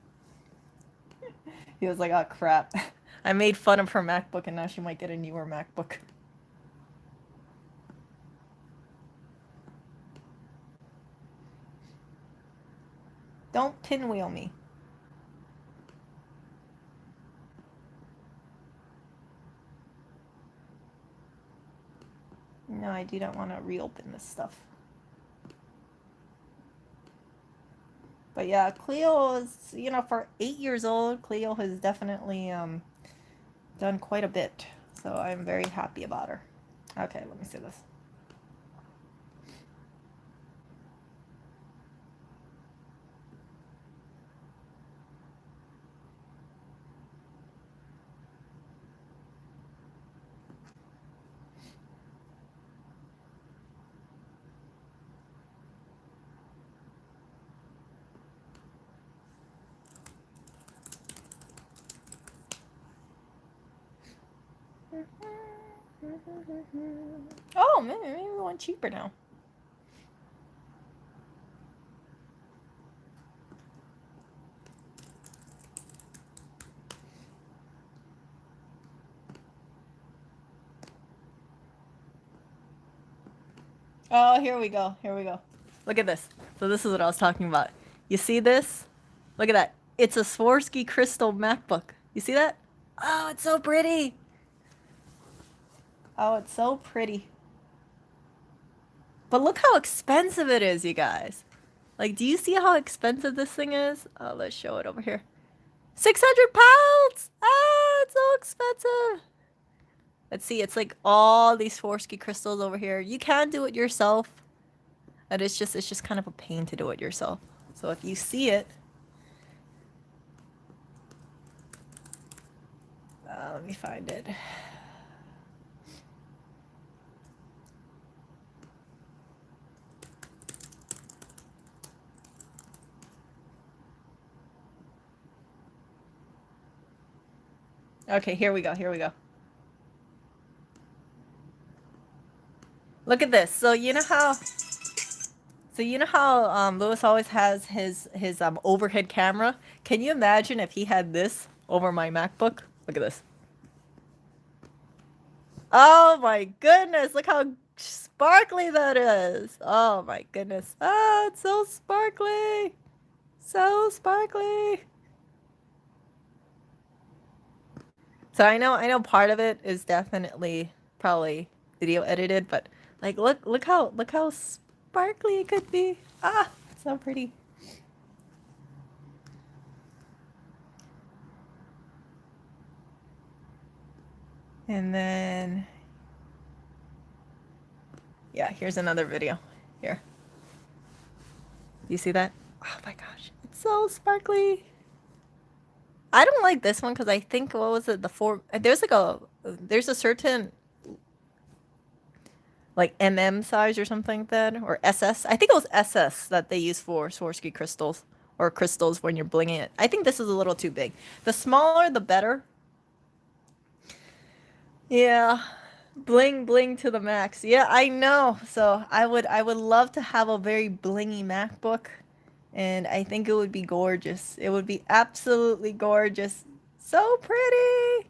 He was like, oh crap. I made fun of her MacBook and now she might get a newer MacBook. Don't pinwheel me. No, I do not want to reopen this stuff. But yeah, Cleo is, you know, for 8 years old, Cleo has definitely done quite a bit. So I'm very happy about her. Okay, let me see this. Oh, maybe we want cheaper now. Oh, here we go. Here we go. Look at this. So this is what I was talking about. You see this? Look at that. It's a Swarovski crystal MacBook. You see that? Oh, it's so pretty. Oh, it's so pretty. But look how expensive it is, you guys. Like, do you see how expensive this thing is? Oh, let's show it over here. 600 pounds! Ah, it's so expensive. Let's see, it's like all these Swarovski crystals over here. You can do it yourself. And it's just kind of a pain to do it yourself. So if you see it, let me find it. Okay, here we go. Here we go. Look at this. So you know how Lewis always has his overhead camera? Can you imagine if he had this over my MacBook? Look at this. Oh my goodness, look how sparkly that is. Oh my goodness. Ah, it's so sparkly. So sparkly. So I know part of it is definitely probably video edited, but like look how sparkly it could be. Ah, so pretty. And then yeah, here's another video. Here. You see that? Oh my gosh, it's so sparkly. I don't like this one because I think, what was it, there's a certain like size or something like that, or SS. I think it was SS that they use for Swarovski crystals, or crystals when you're blinging it. I think this is a little too big. The smaller, the better. Yeah, bling to the max. Yeah, I know. So I would love to have a very blingy MacBook, and I think it would be gorgeous. It would be absolutely gorgeous. So pretty.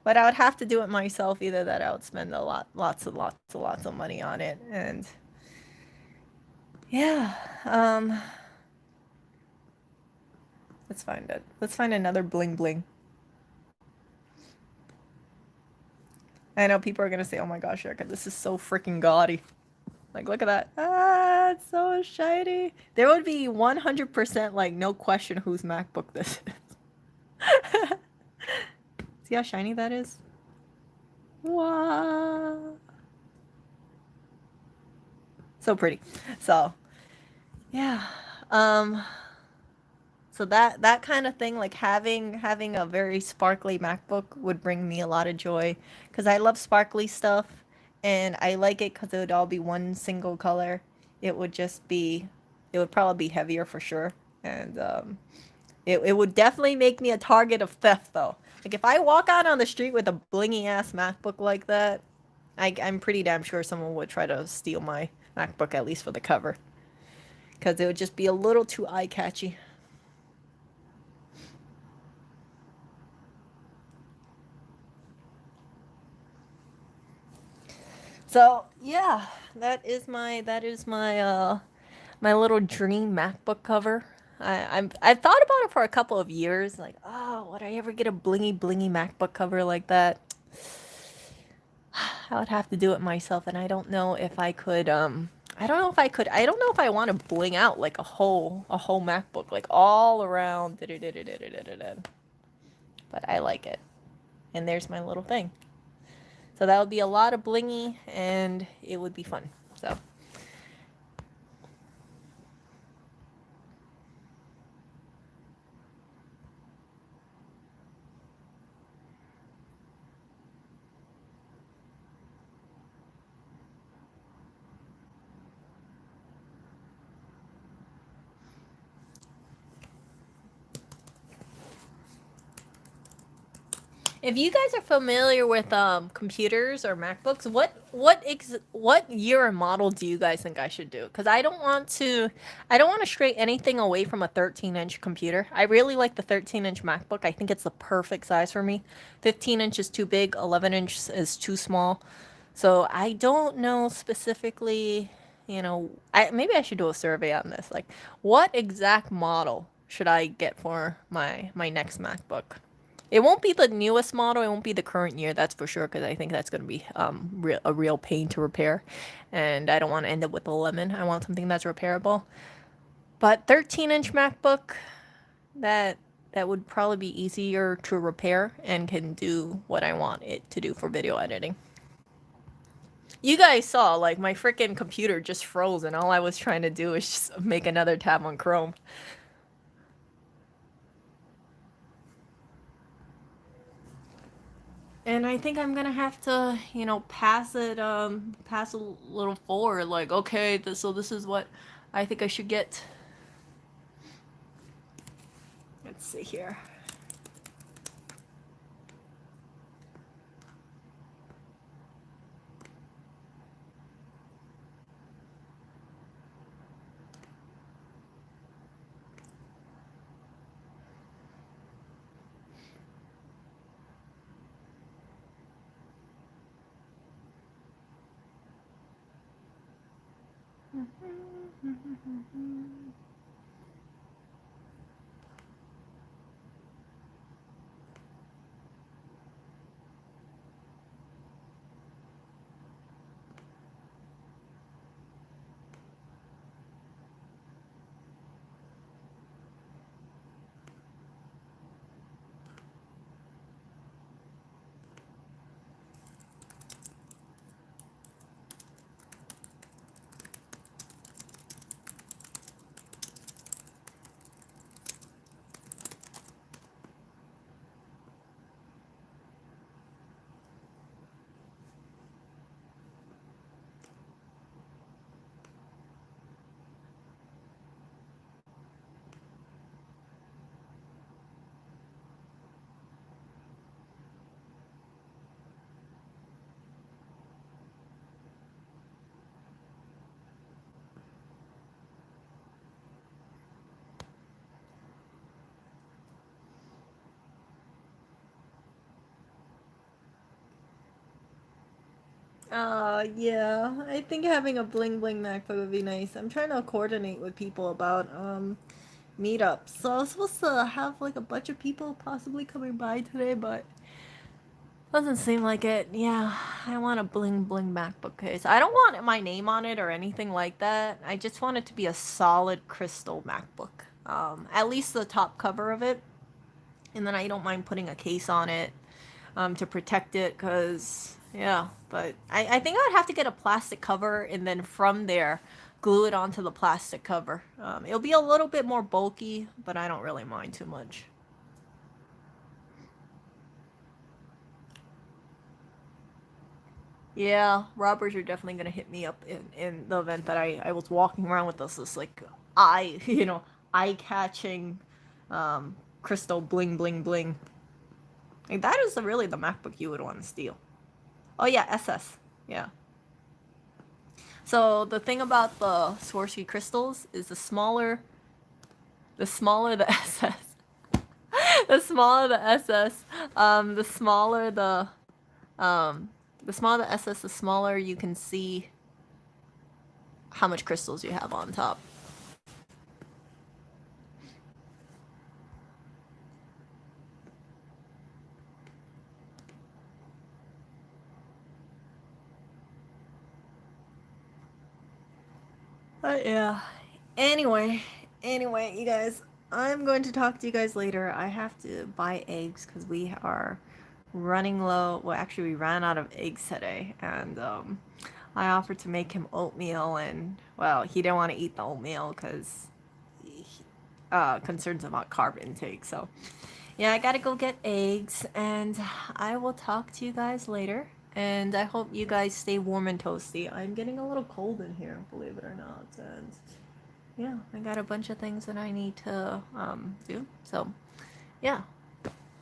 But I would have to do it myself. Either that, I would spend lots of money on it, and yeah. Let's find it. Let's find another bling. I know people are gonna say, "Oh my gosh, Erica, this is so freaking gaudy." Like, look at that. Ah, it's so shiny. There would be 100% like no question whose MacBook this is. See how shiny that is? Wow. So pretty. So, yeah. Um, so that kind of thing, like having a very sparkly MacBook would bring me a lot of joy because I love sparkly stuff and I like it because it would all be one single color. It would just be, it would probably be heavier for sure. And it would definitely make me a target of theft though. Like if I walk out on the street with a blingy ass MacBook like that, I'm pretty damn sure someone would try to steal my MacBook at least for the cover. Because it would just be a little too eye catchy. So yeah, that is my my little dream MacBook cover. I've thought about it for a couple of years, like, oh, would I ever get a blingy MacBook cover like that? I would have to do it myself, and I don't know if I could. I don't know if I could. I don't know if I want to bling out like a whole MacBook, like all around. But I like it, and there's my little thing. So that would be a lot of blingy, and it would be fun. So. If you guys are familiar with computers or MacBooks, what year and model do you guys think I should do? Because I don't want to stray anything away from a 13-inch computer. I really like the 13-inch MacBook. I think it's the perfect size for me. 15-inch is too big. 11-inch is too small. So I don't know specifically. Maybe I should do a survey on this. Like, what exact model should I get for my next MacBook? It won't be the newest model. It won't be the current year, that's for sure, because I think that's going to be a real pain to repair. And I don't want to end up with a lemon. I want something that's repairable. But 13-inch MacBook, that that would probably be easier to repair and can do what I want it to do for video editing. You guys saw, like, my freaking computer just froze, and all I was trying to do is just make another tab on Chrome. And I think I'm gonna have to, pass a little forward. Like, okay, so this is what I think I should get. Let's see here. Yeah. I think having a bling bling MacBook would be nice. I'm trying to coordinate with people about meetups. So I was supposed to have like a bunch of people possibly coming by today, but doesn't seem like it. Yeah, I want a bling bling MacBook case. I don't want my name on it or anything like that. I just want it to be a solid crystal MacBook. At least the top cover of it, and then I don't mind putting a case on it, to protect it, cause Yeah, but I think I would have to get a plastic cover and then from there glue it onto the plastic cover. It'll be a little bit more bulky, but I don't really mind too much. Yeah, robbers are definitely gonna hit me up in the event that I was walking around with this like eye, eye catching crystal bling bling bling. Like, that is really the MacBook you would want to steal. Oh yeah, SS. Yeah. So the thing about the Swarovski crystals is the smaller the SS, the smaller the SS, the smaller um, the smaller the SS, the smaller you can see how much crystals you have on top. But yeah. Anyway, you guys, I'm going to talk to you guys later. I have to buy eggs because we are running low. Well, actually, we ran out of eggs today, and I offered to make him oatmeal, and well, he didn't want to eat the oatmeal because concerns about carb intake. So yeah, I gotta go get eggs, and I will talk to you guys later. And I hope you guys stay warm and toasty. I'm getting a little cold in here, believe it or not. And yeah, I got a bunch of things that I need to do. So yeah,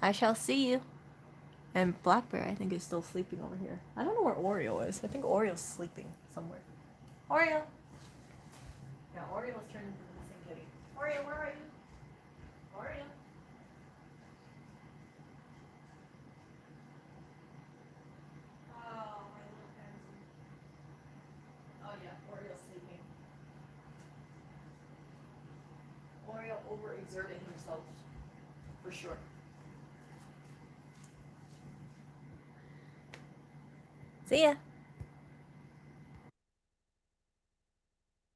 I shall see you. And Blackberry, I think, is still sleeping over here. I don't know where Oreo is. I think Oreo's sleeping somewhere. Oreo! Yeah, Oreo's turned into the missing kitty. Oreo, where are you? Oreo? Oh, my little pansy. Oh yeah, Oreo's sleeping. Oreo overexerted himself, for sure. See ya!